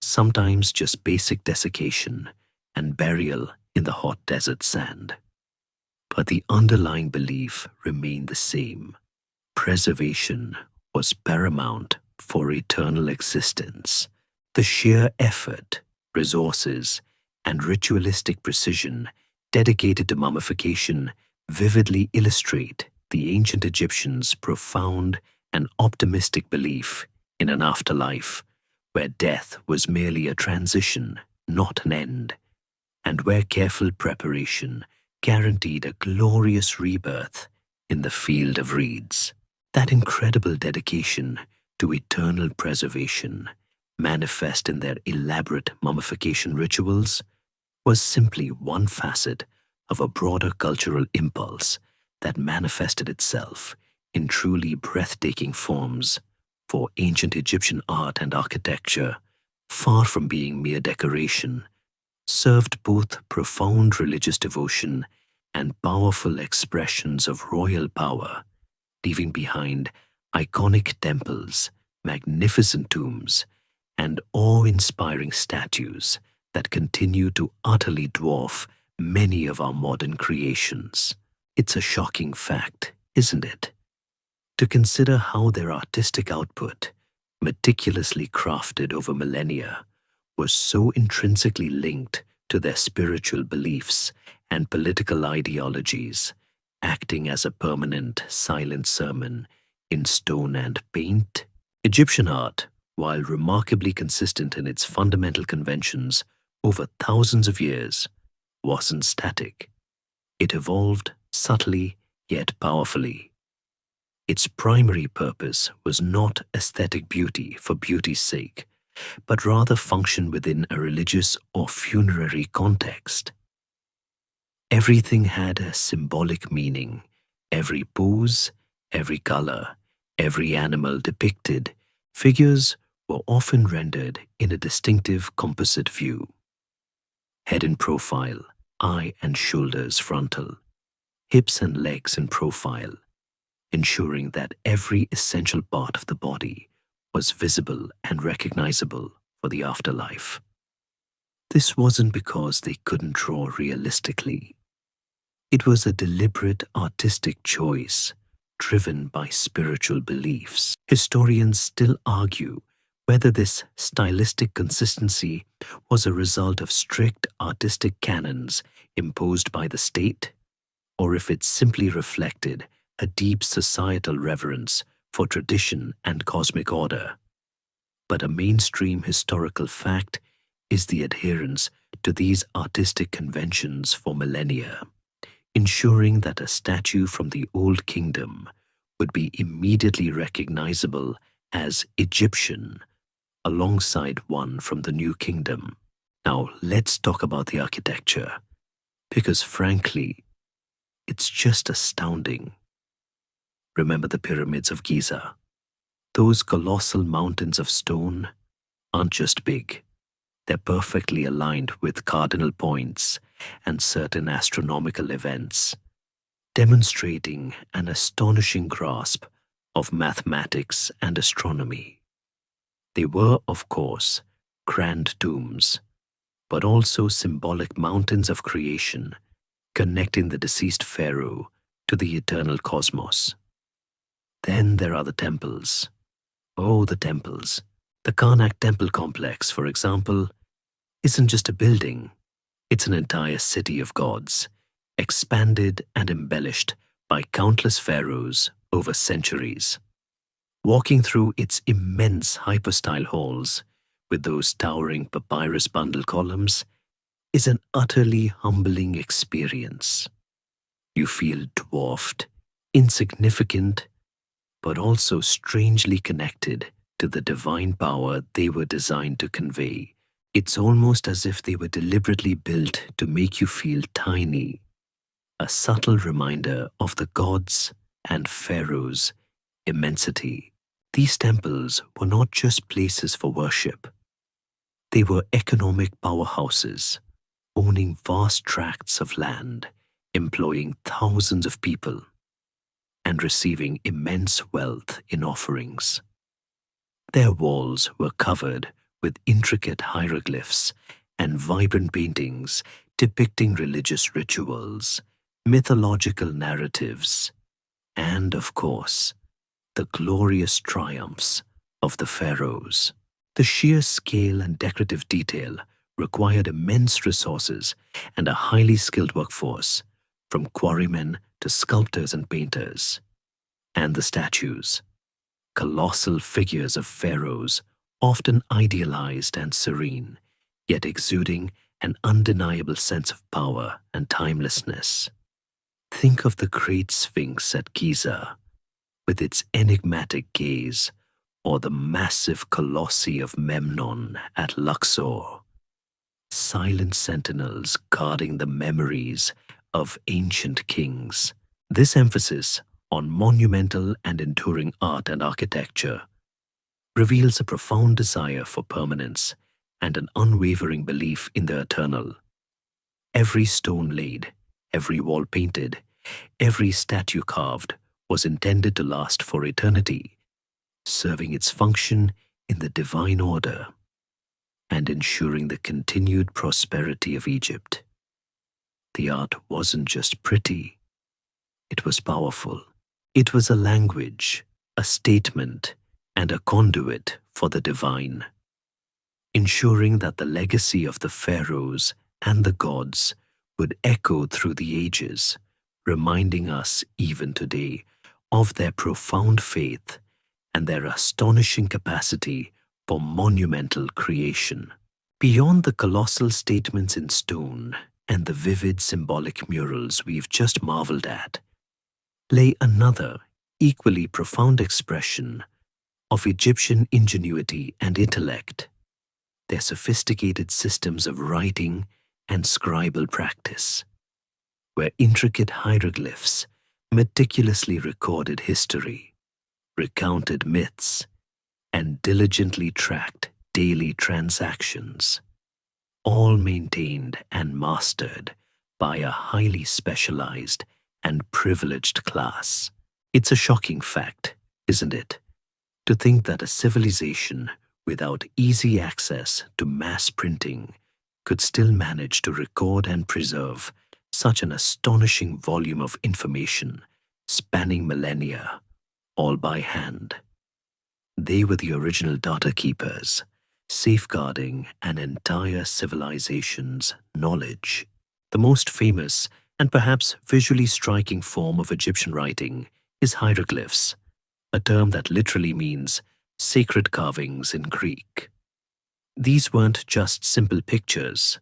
[SPEAKER 1] sometimes just basic desiccation and burial in the hot desert sand. But the underlying belief remained the same. Preservation was paramount for eternal existence. The sheer effort, resources, and ritualistic precision dedicated to mummification vividly illustrate the ancient Egyptians' profound and optimistic belief in an afterlife where death was merely a transition, not an end, and where careful preparation guaranteed a glorious rebirth in the field of reeds. That incredible dedication to eternal preservation, manifest in their elaborate mummification rituals, was simply one facet of a broader cultural impulse that manifested itself in truly breathtaking forms. For ancient Egyptian art and architecture, far from being mere decoration, served both profound religious devotion and powerful expressions of royal power, leaving behind iconic temples, magnificent tombs, and awe-inspiring statues that continue to utterly dwarf many of our modern creations. It's a shocking fact, isn't it, to consider how their artistic output, meticulously crafted over millennia, was so intrinsically linked to their spiritual beliefs and political ideologies, acting as a permanent, silent sermon in stone and paint. Egyptian art, while remarkably consistent in its fundamental conventions over thousands of years, wasn't static. It evolved subtly yet powerfully. Its primary purpose was not aesthetic beauty for beauty's sake, but rather function within a religious or funerary context. Everything had a symbolic meaning. Every pose, every color, every animal depicted, figures were often rendered in a distinctive composite view. Head in profile, eye and shoulders frontal, hips and legs in profile, ensuring that every essential part of the body was visible and recognizable for the afterlife. This wasn't because they couldn't draw realistically. It was a deliberate artistic choice driven by spiritual beliefs. Historians still argue whether this stylistic consistency was a result of strict artistic canons imposed by the state, or if it simply reflected a deep societal reverence for tradition and cosmic order. But a mainstream historical fact is the adherence to these artistic conventions for millennia, ensuring that a statue from the Old Kingdom would be immediately recognizable as Egyptian, alongside one from the New Kingdom. Now let's talk about the architecture, because frankly, it's just astounding. Remember the pyramids of Giza? Those colossal mountains of stone aren't just big. They're perfectly aligned with cardinal points and certain astronomical events, demonstrating an astonishing grasp of mathematics and astronomy. They were, of course, grand tombs, but also symbolic mountains of creation, connecting the deceased pharaoh to the eternal cosmos. Then there are the temples. Oh, the temples. The Karnak temple complex, for example, isn't just a building. It's an entire city of gods, expanded and embellished by countless pharaohs over centuries. Walking through its immense hypostyle halls with those towering papyrus bundle columns is an utterly humbling experience. You feel dwarfed, insignificant, but also strangely connected to the divine power they were designed to convey. It's almost as if they were deliberately built to make you feel tiny, a subtle reminder of the gods and pharaohs' immensity. These temples were not just places for worship. They were economic powerhouses, owning vast tracts of land, employing thousands of people, and receiving immense wealth in offerings. Their walls were covered with intricate hieroglyphs and vibrant paintings depicting religious rituals, mythological narratives, and, of course, the glorious triumphs of the pharaohs. The sheer scale and decorative detail required immense resources and a highly skilled workforce, from quarrymen to sculptors and painters. And the statues, colossal figures of pharaohs, often idealized and serene, yet exuding an undeniable sense of power and timelessness. Think of the Great Sphinx at Giza, with its enigmatic gaze, or the massive colossi of Memnon at Luxor, silent sentinels guarding the memories of ancient kings. This emphasis on monumental and enduring art and architecture reveals a profound desire for permanence and an unwavering belief in the eternal. Every stone laid, every wall painted, every statue carved was intended to last for eternity, serving its function in the divine order and ensuring the continued prosperity of Egypt. The art wasn't just pretty, it was powerful. It was a language, a statement, and a conduit for the divine, ensuring that the legacy of the pharaohs and the gods would echo through the ages, reminding us even today of their profound faith and their astonishing capacity for monumental creation. Beyond the colossal statements in stone and the vivid symbolic murals we've just marveled at, lay another, equally profound expression of Egyptian ingenuity and intellect, their sophisticated systems of writing and scribal practice, where intricate hieroglyphs meticulously recorded history, recounted myths, and diligently tracked daily transactions, all maintained and mastered by a highly specialized and privileged class. It's a shocking fact, isn't it, to think that a civilization without easy access to mass printing could still manage to record and preserve such an astonishing volume of information spanning millennia, all by hand. They were the original data keepers, safeguarding an entire civilization's knowledge. The most famous and perhaps visually striking form of Egyptian writing is hieroglyphs, a term that literally means sacred carvings in Greek. These weren't just simple pictures.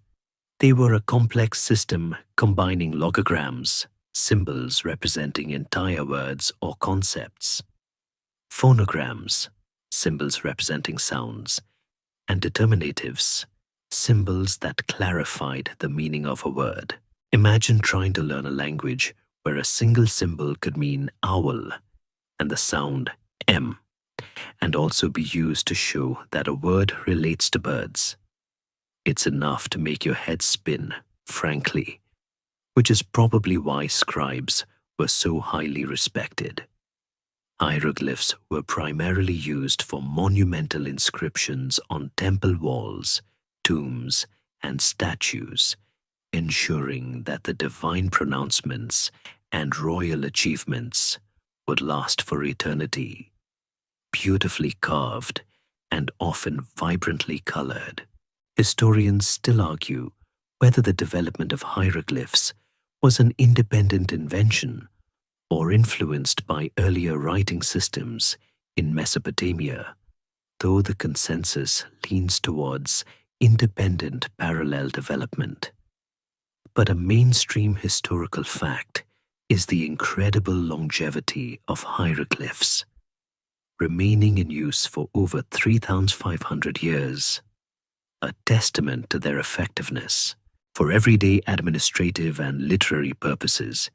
[SPEAKER 1] They were a complex system combining logograms, symbols representing entire words or concepts, phonograms, symbols representing sounds, and determinatives, symbols that clarified the meaning of a word. Imagine trying to learn a language where a single symbol could mean owl and the sound M, and also be used to show that a word relates to birds. It's enough to make your head spin, frankly, which is probably why scribes were so highly respected. Hieroglyphs were primarily used for monumental inscriptions on temple walls, tombs, and statues, ensuring that the divine pronouncements and royal achievements would last for eternity. Beautifully carved and often vibrantly colored, historians still argue whether the development of hieroglyphs was an independent invention or influenced by earlier writing systems in Mesopotamia, though the consensus leans towards independent parallel development. But a mainstream historical fact is the incredible longevity of hieroglyphs, remaining in use for over 3,500 years, a testament to their effectiveness. For everyday administrative and literary purposes,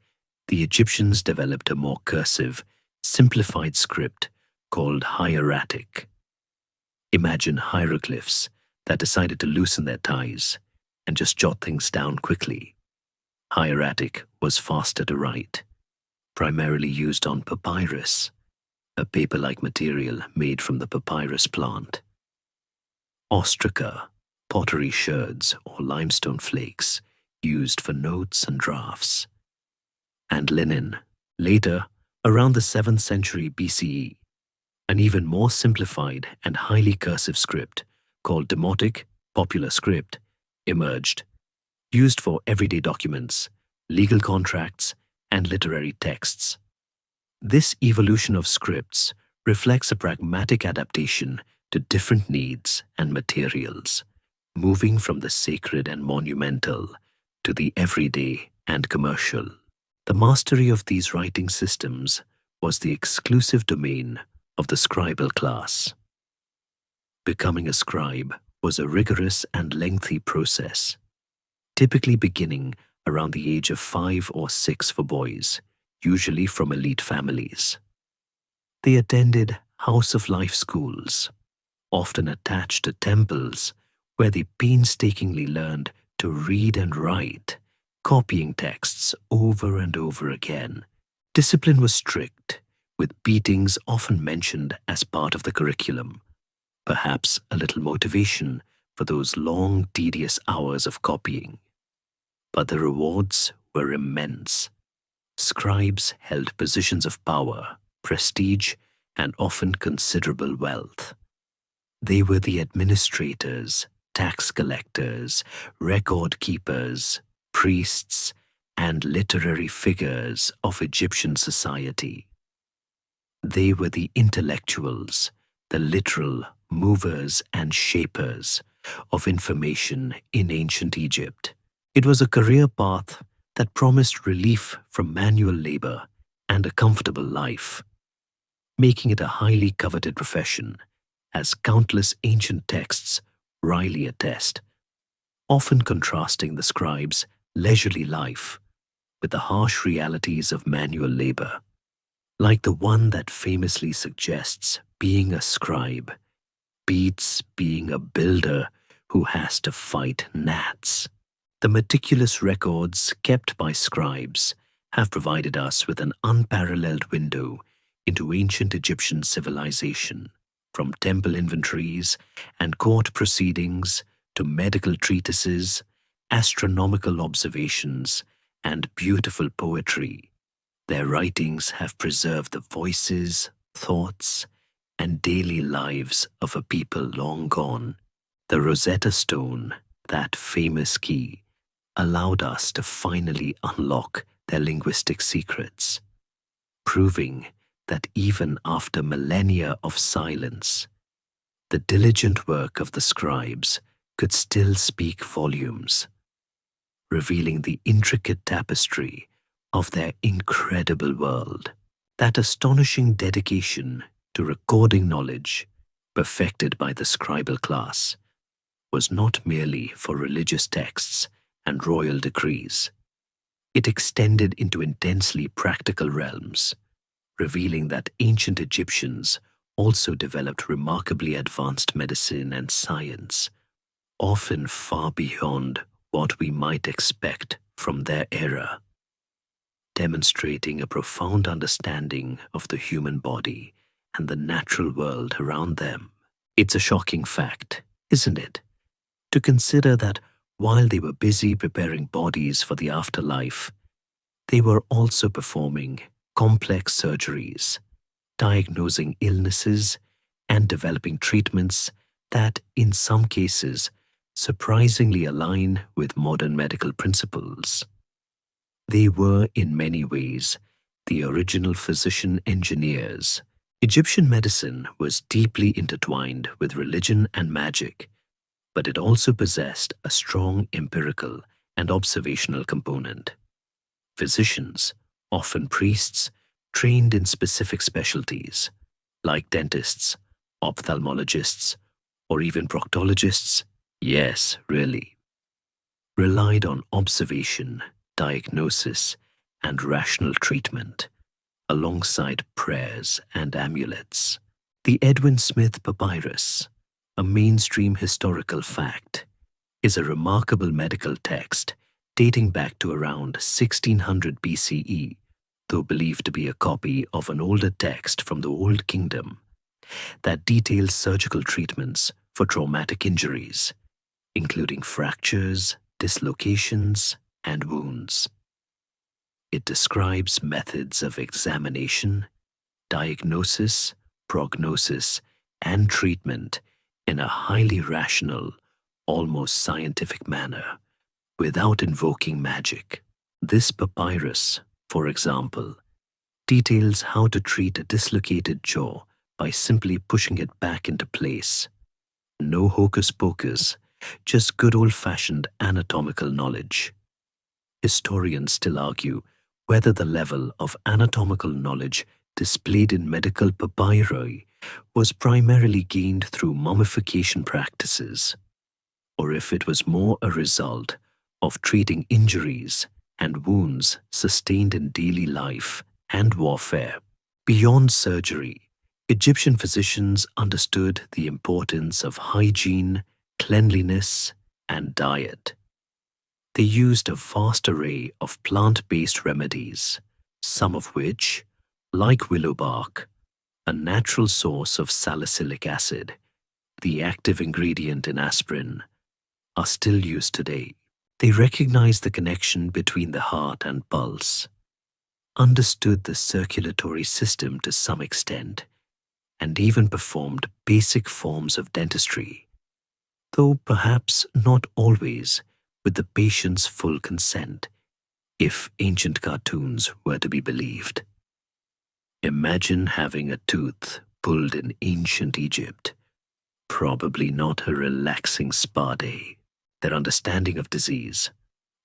[SPEAKER 1] the Egyptians developed a more cursive, simplified script called hieratic. Imagine hieroglyphs that decided to loosen their ties and just jot things down quickly. Hieratic was faster to write, primarily used on papyrus, a paper-like material made from the papyrus plant. Ostraca, pottery sherds or limestone flakes used for notes and drafts. And linen, later, around the 7th century BCE, an even more simplified and highly cursive script called demotic, popular script, emerged, used for everyday documents, legal contracts, and literary texts. This evolution of scripts reflects a pragmatic adaptation to different needs and materials, moving from the sacred and monumental to the everyday and commercial. The mastery of these writing systems was the exclusive domain of the scribal class. Becoming a scribe was a rigorous and lengthy process, typically beginning around the age of 5 or 6 for boys, usually from elite families. They attended House of Life schools, often attached to temples, where they painstakingly learned to read and write, copying texts over and over again. Discipline was strict, with beatings often mentioned as part of the curriculum, perhaps a little motivation for those long, tedious hours of copying. But the rewards were immense. Scribes held positions of power, prestige, and often considerable wealth. They were the administrators, tax collectors, record keepers, priests, and literary figures of Egyptian society. They were the intellectuals, the literal movers and shapers of information in ancient Egypt. It was a career path that promised relief from manual labor and a comfortable life, making it a highly coveted profession, as countless ancient texts wryly attest, often contrasting the scribe's leisurely life with the harsh realities of manual labor, like the one that famously suggests being a scribe beats being a builder who has to fight gnats. The meticulous records kept by scribes have provided us with an unparalleled window into ancient Egyptian civilization, from temple inventories and court proceedings to medical treatises, astronomical observations, and beautiful poetry. Their writings have preserved the voices, thoughts, and daily lives of a people long gone. The Rosetta Stone, that famous key, allowed us to finally unlock their linguistic secrets, proving that even after millennia of silence, the diligent work of the scribes could still speak volumes, revealing the intricate tapestry of their incredible world. That astonishing dedication to recording knowledge, perfected by the scribal class, was not merely for religious texts and royal decrees. It extended into intensely practical realms, revealing that ancient Egyptians also developed remarkably advanced medicine and science, often far beyond what we might expect from their era, demonstrating a profound understanding of the human body and the natural world around them. It's a shocking fact, isn't it, to consider that while they were busy preparing bodies for the afterlife, they were also performing complex surgeries, diagnosing illnesses, and developing treatments that, in some cases, surprisingly align with modern medical principles. They were, in many ways, the original physician engineers. Egyptian medicine was deeply intertwined with religion and magic, but it also possessed a strong empirical and observational component. Physicians, often priests, trained in specific specialties, like dentists, ophthalmologists, or even proctologists, yes, really, relied on observation, diagnosis, and rational treatment, alongside prayers and amulets. The Edwin Smith Papyrus, a mainstream historical fact, is a remarkable medical text dating back to around 1600 BCE, though believed to be a copy of an older text from the Old Kingdom that details surgical treatments for traumatic injuries, including fractures, dislocations, and wounds. It describes methods of examination, diagnosis, prognosis, and treatment in a highly rational, almost scientific manner, without invoking magic. This papyrus, for example, details how to treat a dislocated jaw by simply pushing it back into place. No hocus pocus, just good old-fashioned anatomical knowledge. Historians still argue whether the level of anatomical knowledge displayed in medical papyri was primarily gained through mummification practices, or if it was more a result of treating injuries and wounds sustained in daily life and warfare. Beyond surgery, Egyptian physicians understood the importance of hygiene, cleanliness, and diet. They used a vast array of plant-based remedies, some of which, like willow bark, a natural source of salicylic acid, the active ingredient in aspirin, are still used today. They recognized the connection between the heart and pulse, understood the circulatory system to some extent, and even performed basic forms of dentistry, though perhaps not always with the patient's full consent, if ancient cartoons were to be believed. Imagine having a tooth pulled in ancient Egypt. Probably not a relaxing spa day. Their understanding of disease,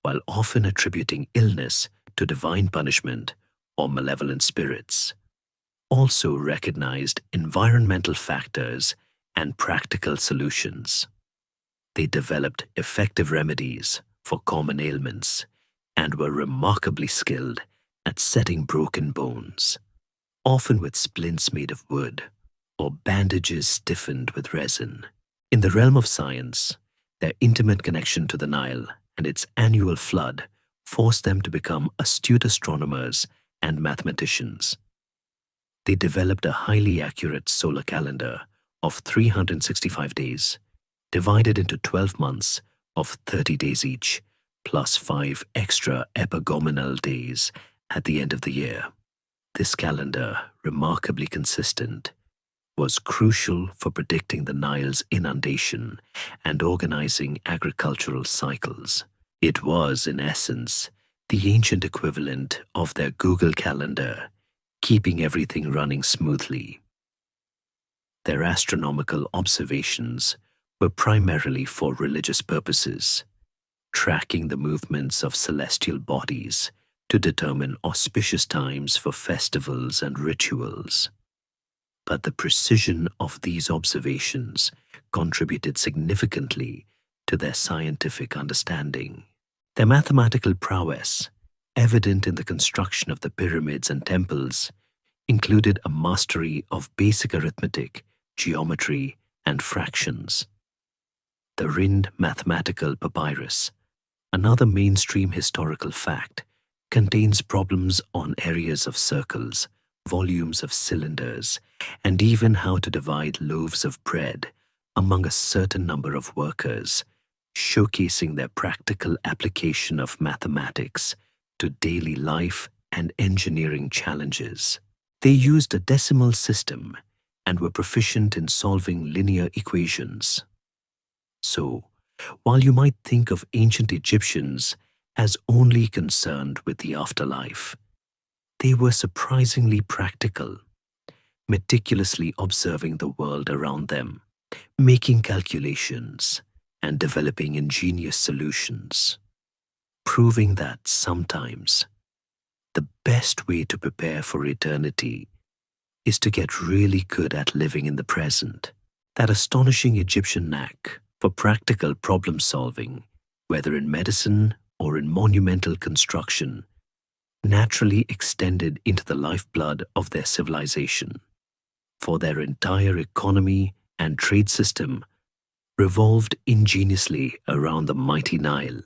[SPEAKER 1] while often attributing illness to divine punishment or malevolent spirits, also recognized environmental factors and practical solutions. They developed effective remedies for common ailments and were remarkably skilled at setting broken bones, often with splints made of wood or bandages stiffened with resin. In the realm of science, their intimate connection to the Nile and its annual flood forced them to become astute astronomers and mathematicians. They developed a highly accurate solar calendar of 365 days, divided into 12 months of 30 days each, plus 5 extra epagomenal days at the end of the year. This calendar, remarkably consistent, was crucial for predicting the Nile's inundation and organizing agricultural cycles. It was, in essence, the ancient equivalent of their Google Calendar, keeping everything running smoothly. Their astronomical observations were primarily for religious purposes, tracking the movements of celestial bodies to determine auspicious times for festivals and rituals. But the precision of these observations contributed significantly to their scientific understanding. Their mathematical prowess, evident in the construction of the pyramids and temples, included a mastery of basic arithmetic, geometry, and fractions. The Rind mathematical papyrus, another mainstream historical fact, contains problems on areas of circles, volumes of cylinders, and even how to divide loaves of bread among a certain number of workers, showcasing their practical application of mathematics to daily life and engineering challenges. They used a decimal system and were proficient in solving linear equations. So, while you might think of ancient Egyptians as only concerned with the afterlife, they were surprisingly practical, meticulously observing the world around them, making calculations, and developing ingenious solutions, proving that sometimes the best way to prepare for eternity is to get really good at living in the present. That astonishing Egyptian knack for practical problem solving, whether in medicine or in monumental construction, naturally extended into the lifeblood of their civilization. for their entire economy and trade system revolved ingeniously around the mighty Nile,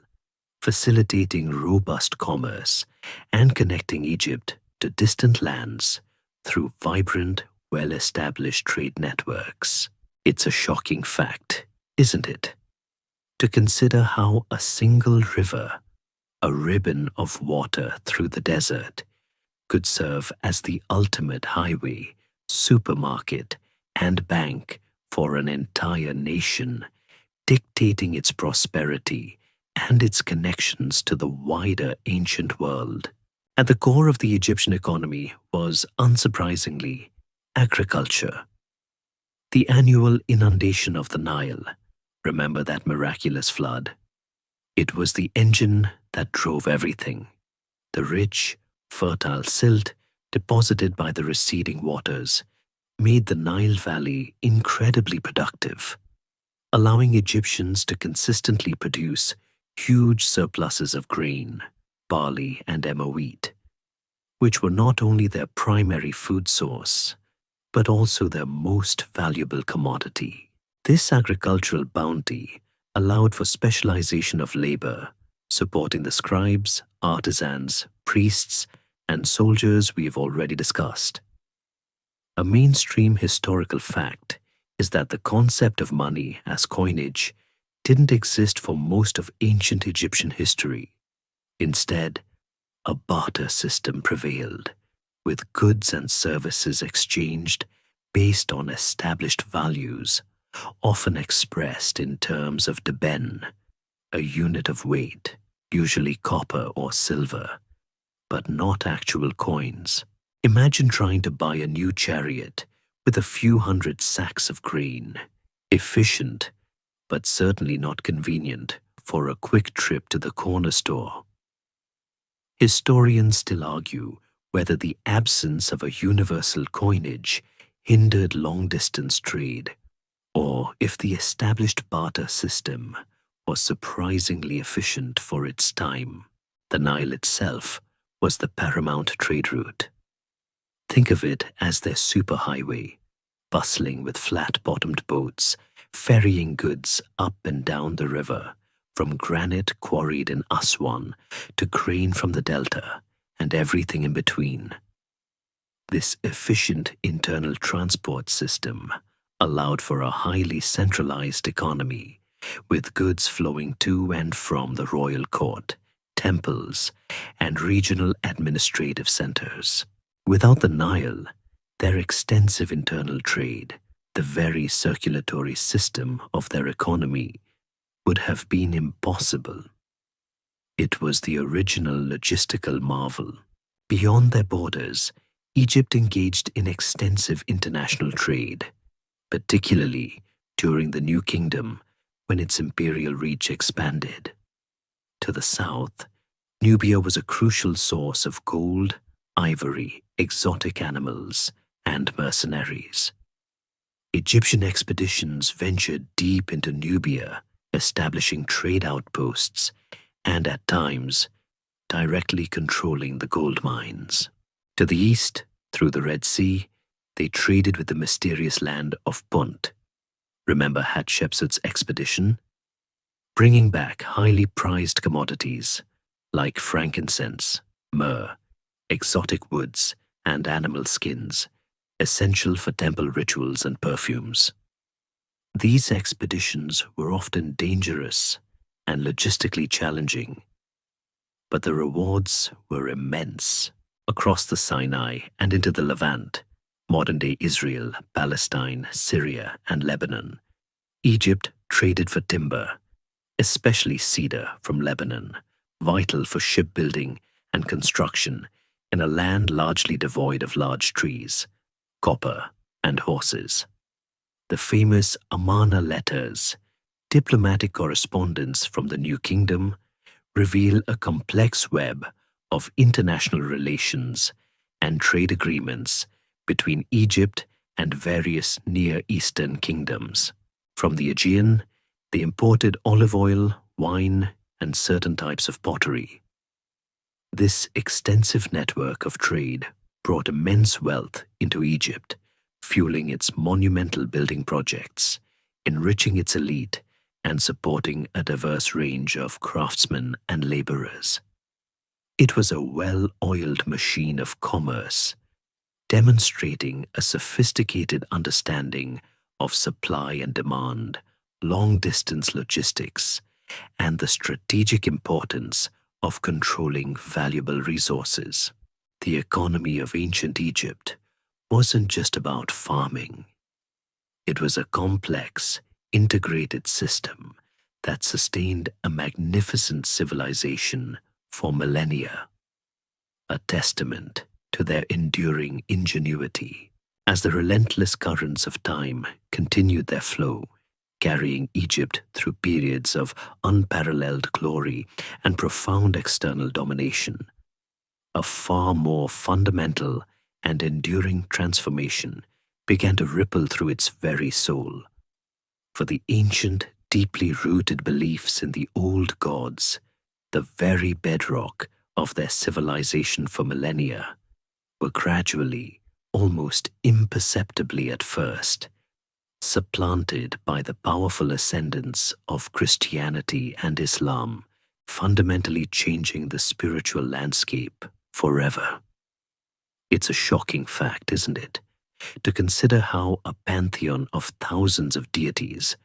[SPEAKER 1] facilitating robust commerce and connecting Egypt to distant lands through vibrant, well-established trade networks. It's a shocking fact, isn't it, to consider how a single river, a ribbon of water through the desert, could serve as the ultimate highway, supermarket, and bank for an entire nation, dictating its prosperity and its connections to the wider ancient world. At the core of the Egyptian economy was, unsurprisingly, agriculture. The annual inundation of the Nile, remember that miraculous flood? It was the engine that drove everything. The rich, fertile silt deposited by the receding waters made the Nile Valley incredibly productive, allowing Egyptians to consistently produce huge surpluses of grain, barley, and emmer wheat, which were not only their primary food source, but also their most valuable commodity. This agricultural bounty allowed for specialization of labor, supporting the scribes, artisans, priests, and soldiers we have already discussed. A mainstream historical fact is that the concept of money as coinage didn't exist for most of ancient Egyptian history. Instead, a barter system prevailed, with goods and services exchanged based on established values, often expressed in terms of deben, a unit of weight, usually copper or silver, but not actual coins. Imagine trying to buy a new chariot with a few hundred sacks of grain, efficient, but certainly not convenient for a quick trip to the corner store. Historians still argue whether the absence of a universal coinage hindered long-distance trade, or if the established barter system was surprisingly efficient for its time. The Nile itself was the paramount trade route. Think of it as their superhighway, bustling with flat-bottomed boats, ferrying goods up and down the river, from granite quarried in Aswan to grain from the delta, and everything in between. This efficient internal transport system allowed for a highly centralized economy, with goods flowing to and from the royal court, temples, and regional administrative centers. Without the Nile, their extensive internal trade, the very circulatory system of their economy, would have been impossible. It was the original logistical marvel. Beyond their borders, Egypt engaged in extensive international trade, particularly during the New Kingdom when its imperial reach expanded. To the south, Nubia was a crucial source of gold, ivory, exotic animals, and mercenaries. Egyptian expeditions ventured deep into Nubia, establishing trade outposts and, at times, directly controlling the gold mines. To the east, through the Red Sea, they traded with the mysterious land of Punt. Remember Hatshepsut's expedition? Bringing back highly prized commodities like frankincense, myrrh, exotic woods, and animal skins, essential for temple rituals and perfumes. These expeditions were often dangerous and logistically challenging, but the rewards were immense. Across the Sinai and into the Levant, modern-day Israel, Palestine, Syria, and Lebanon, Egypt traded for timber, especially cedar from Lebanon, vital for shipbuilding and construction in a land largely devoid of large trees, copper, and horses. The famous Amarna letters, diplomatic correspondence from the New Kingdom, reveal a complex web of international relations and trade agreements between Egypt and various Near Eastern kingdoms. From the Aegean, they imported olive oil, wine, and certain types of pottery. This extensive network of trade brought immense wealth into Egypt, fueling its monumental building projects, enriching its elite, and supporting a diverse range of craftsmen and laborers. It was a well-oiled machine of commerce, demonstrating a sophisticated understanding of supply and demand, long-distance logistics, and the strategic importance of controlling valuable resources. The economy of ancient Egypt wasn't just about farming. It was a complex, integrated system that sustained a magnificent civilization for millennia, a testament to their enduring ingenuity. As the relentless currents of time continued their flow, carrying Egypt through periods of unparalleled glory and profound external domination, a far more fundamental and enduring transformation began to ripple through its very soul. For the ancient, deeply rooted beliefs in the old gods, the very bedrock of their civilization for millennia, were gradually, almost imperceptibly at first, supplanted by the powerful ascendance of Christianity and Islam, fundamentally changing the spiritual landscape forever. It's a shocking fact, isn't it, to consider how a pantheon of thousands of deities,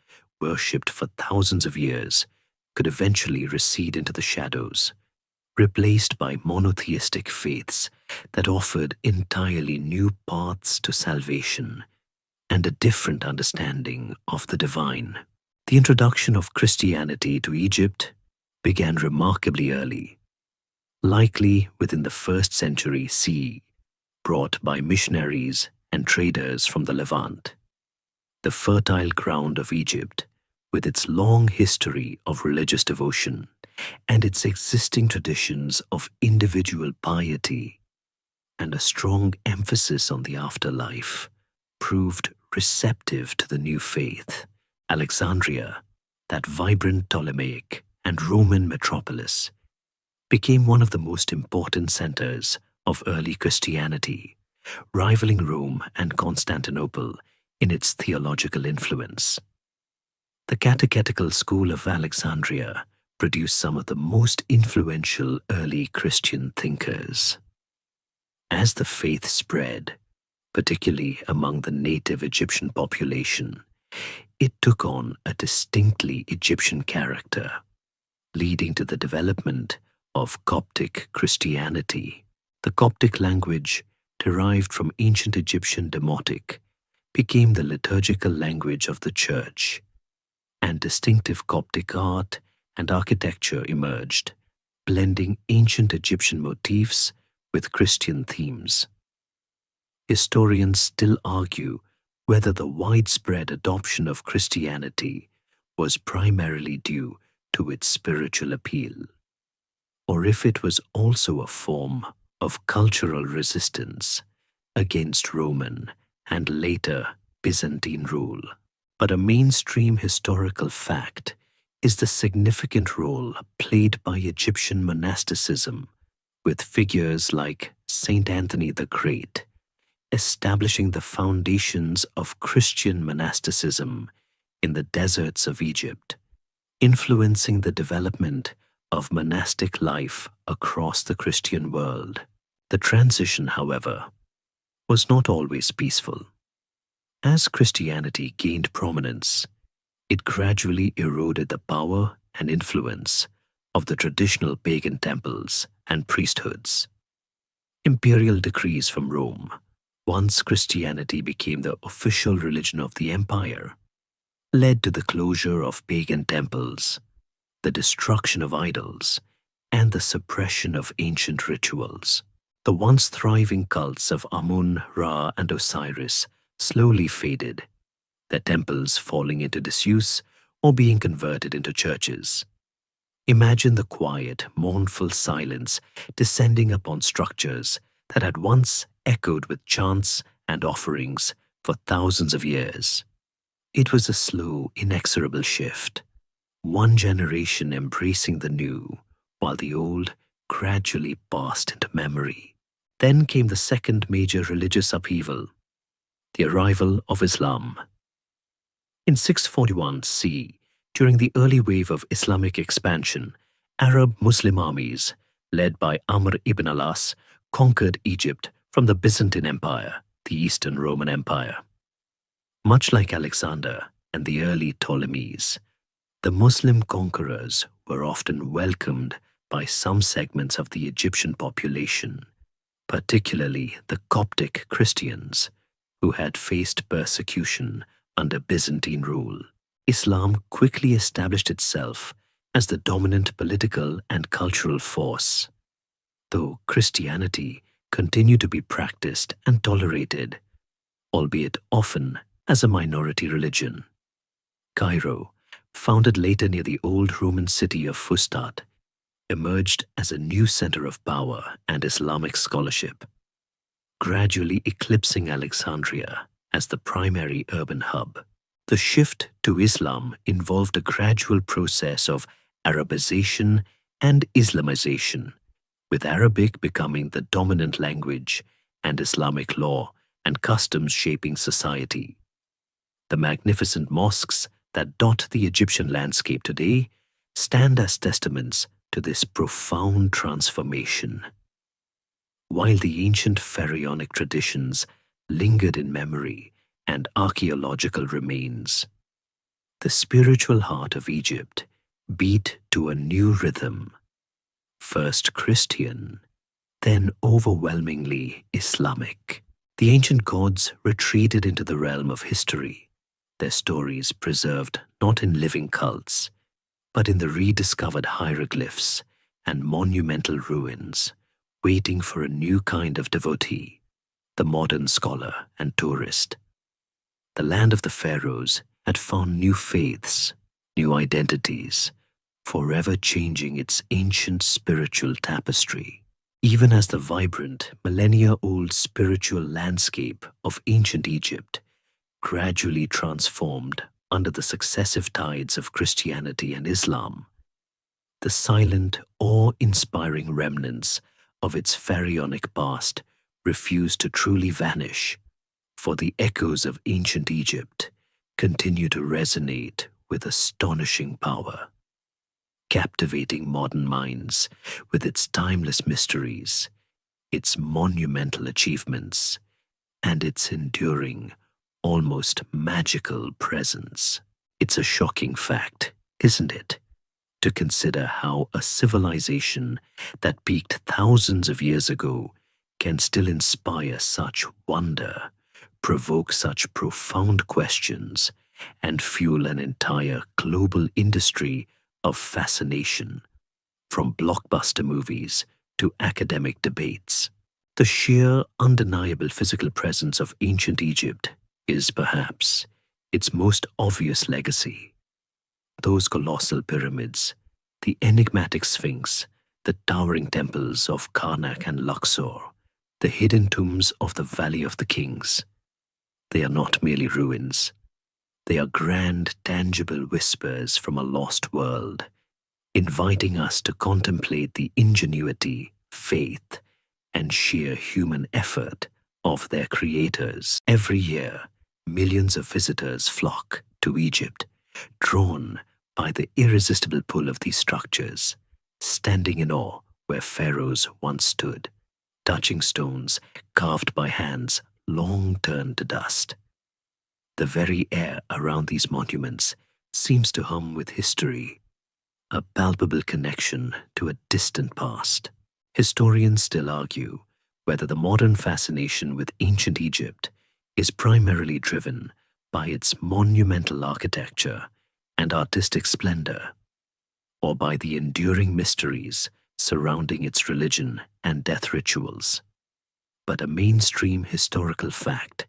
[SPEAKER 1] worshipped for thousands of years, could eventually recede into the shadows, replaced by monotheistic faiths that offered entirely new paths to salvation and a different understanding of the divine. The introduction of Christianity to Egypt began remarkably early, likely within the 1st century CE, brought by missionaries and traders from the Levant. The fertile ground of Egypt, with its long history of religious devotion and its existing traditions of individual piety and a strong emphasis on the afterlife, proved receptive to the new faith. Alexandria, that vibrant Ptolemaic and Roman metropolis, became one of the most important centers of early Christianity, rivaling Rome and Constantinople in its theological influence. The catechetical school of Alexandria produced some of the most influential early Christian thinkers. As the faith spread, particularly among the native Egyptian population, it took on a distinctly Egyptian character, leading to the development of Coptic Christianity. The Coptic language, derived from ancient Egyptian Demotic, became the liturgical language of the Church, and distinctive Coptic art and architecture emerged, blending ancient Egyptian motifs with Christian themes. Historians still argue whether the widespread adoption of Christianity was primarily due to its spiritual appeal, or if it was also a form of cultural resistance against Roman and later Byzantine rule. But a mainstream historical fact is the significant role played by Egyptian monasticism, with figures like Saint Anthony the Great establishing the foundations of Christian monasticism in the deserts of Egypt, influencing the development of monastic life across the Christian world. The transition, however, was not always peaceful. As Christianity gained prominence, it gradually eroded the power and influence of the traditional pagan temples and priesthoods. Imperial decrees from Rome, once Christianity became the official religion of the empire, led to the closure of pagan temples, the destruction of idols, and the suppression of ancient rituals. The once thriving cults of Amun, Ra, and Osiris slowly faded, their temples falling into disuse or being converted into churches. Imagine the quiet, mournful silence descending upon structures that had once echoed with chants and offerings for thousands of years. It was a slow, inexorable shift, one generation embracing the new, while the old gradually passed into memory. Then came the second major religious upheaval, The arrival of Islam. In 641 C, during the early wave of Islamic expansion, Arab Muslim armies, led by Amr ibn al-As, conquered Egypt from the Byzantine Empire, the Eastern Roman Empire. Much like Alexander and the early Ptolemies, the Muslim conquerors were often welcomed by some segments of the Egyptian population, particularly the Coptic Christians, who had faced persecution under Byzantine rule. Islam quickly established itself as the dominant political and cultural force, though Christianity continued to be practiced and tolerated, albeit often as a minority religion. Cairo, founded later near the old Roman city of Fustat, emerged as a new center of power and Islamic scholarship, gradually eclipsing Alexandria as the primary urban hub. The shift to Islam involved a gradual process of Arabization and Islamization, with Arabic becoming the dominant language and Islamic law and customs shaping society. The magnificent mosques that dot the Egyptian landscape today stand as testaments to this profound transformation. While the ancient pharaonic traditions lingered in memory and archaeological remains, the spiritual heart of Egypt beat to a new rhythm, first Christian, then overwhelmingly Islamic. The ancient gods retreated into the realm of history, their stories preserved not in living cults, but in the rediscovered hieroglyphs and monumental ruins, waiting for a new kind of devotee, the modern scholar and tourist. The land of the pharaohs had found new faiths, new identities, forever changing its ancient spiritual tapestry. Even as the vibrant, millennia-old spiritual landscape of ancient Egypt gradually transformed under the successive tides of Christianity and Islam, the silent, awe-inspiring remnants of its pharaonic past refused to truly vanish, for the echoes of ancient Egypt continue to resonate with astonishing power, captivating modern minds with its timeless mysteries, its monumental achievements, and its enduring, almost magical presence. It's a shocking fact, isn't it, to consider how a civilization that peaked thousands of years ago can still inspire such wonder, provoke such profound questions, and fuel an entire global industry of fascination, from blockbuster movies to academic debates. The sheer, undeniable physical presence of ancient Egypt is perhaps its most obvious legacy. Those colossal pyramids, the enigmatic Sphinx, the towering temples of Karnak and Luxor, the hidden tombs of the Valley of the Kings. They are not merely ruins. They are grand, tangible whispers from a lost world, inviting us to contemplate the ingenuity, faith, and sheer human effort of their creators. Every year, millions of visitors flock to Egypt, drawn by the irresistible pull of these structures, standing in awe where pharaohs once stood, touching stones carved by hands long turned to dust. The very air around these monuments seems to hum with history, a palpable connection to a distant past. Historians still argue whether the modern fascination with ancient Egypt is primarily driven by its monumental architecture and artistic splendor, or by the enduring mysteries surrounding its religion and death rituals. But a mainstream historical fact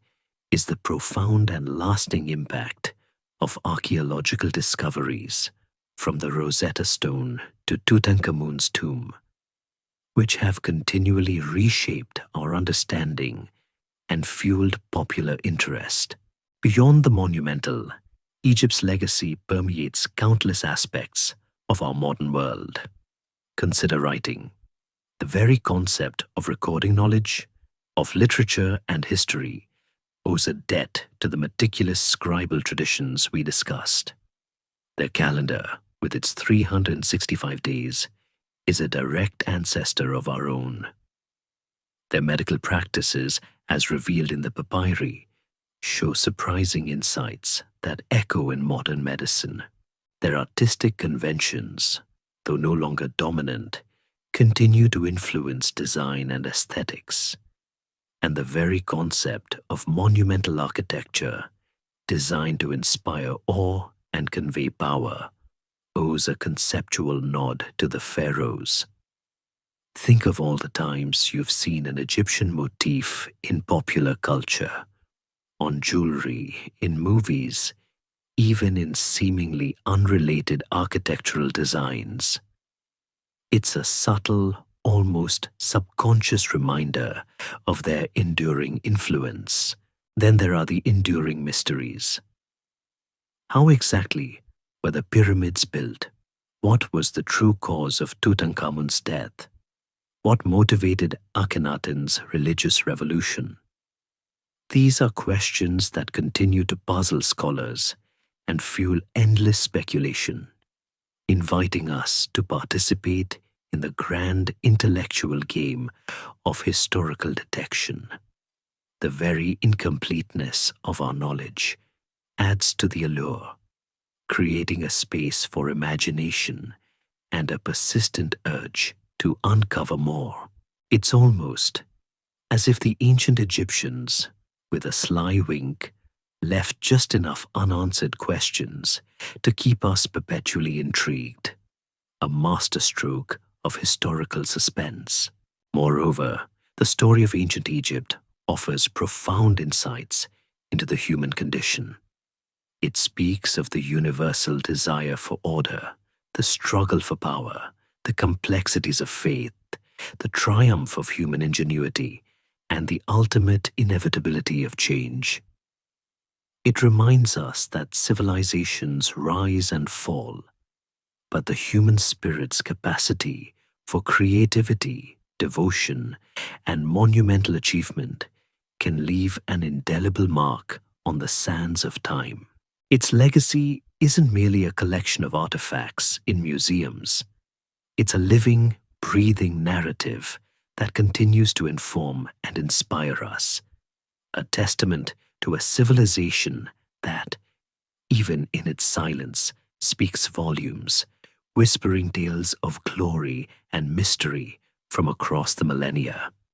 [SPEAKER 1] is the profound and lasting impact of archaeological discoveries, from the Rosetta Stone to Tutankhamun's tomb, which have continually reshaped our understanding and fueled popular interest. Beyond the monumental, Egypt's legacy permeates countless aspects of our modern world. Consider writing. The very concept of recording knowledge, of literature and history, owes a debt to the meticulous scribal traditions we discussed. Their calendar, with its 365 days, is a direct ancestor of our own. Their medical practices, as revealed in the papyri, show surprising insights that echo in modern medicine. Their artistic conventions, though no longer dominant, continue to influence design and aesthetics. And the very concept of monumental architecture, designed to inspire awe and convey power, owes a conceptual nod to the pharaohs. Think of all the times you've seen an Egyptian motif in popular culture, on jewelry, in movies, even in seemingly unrelated architectural designs. It's a subtle, almost subconscious reminder of their enduring influence. Then there are the enduring mysteries. How exactly were the pyramids built? What was the true cause of Tutankhamun's death? What motivated Akhenaten's religious revolution? These are questions that continue to puzzle scholars and fuel endless speculation, inviting us to participate in the grand intellectual game of historical detection. The very incompleteness of our knowledge adds to the allure, creating a space for imagination and a persistent urge to uncover more. It's almost as if the ancient Egyptians, with a sly wink, left just enough unanswered questions to keep us perpetually intrigued, a masterstroke of historical suspense. Moreover, the story of ancient Egypt offers profound insights into the human condition. It speaks of the universal desire for order, the struggle for power, the complexities of faith, the triumph of human ingenuity, and the ultimate inevitability of change. It reminds us that civilizations rise and fall, but the human spirit's capacity for creativity, devotion, and monumental achievement can leave an indelible mark on the sands of time. Its legacy isn't merely a collection of artifacts in museums. It's a living, breathing narrative that continues to inform and inspire us, a testament to a civilization that, even in its silence, speaks volumes, whispering tales of glory and mystery from across the millennia.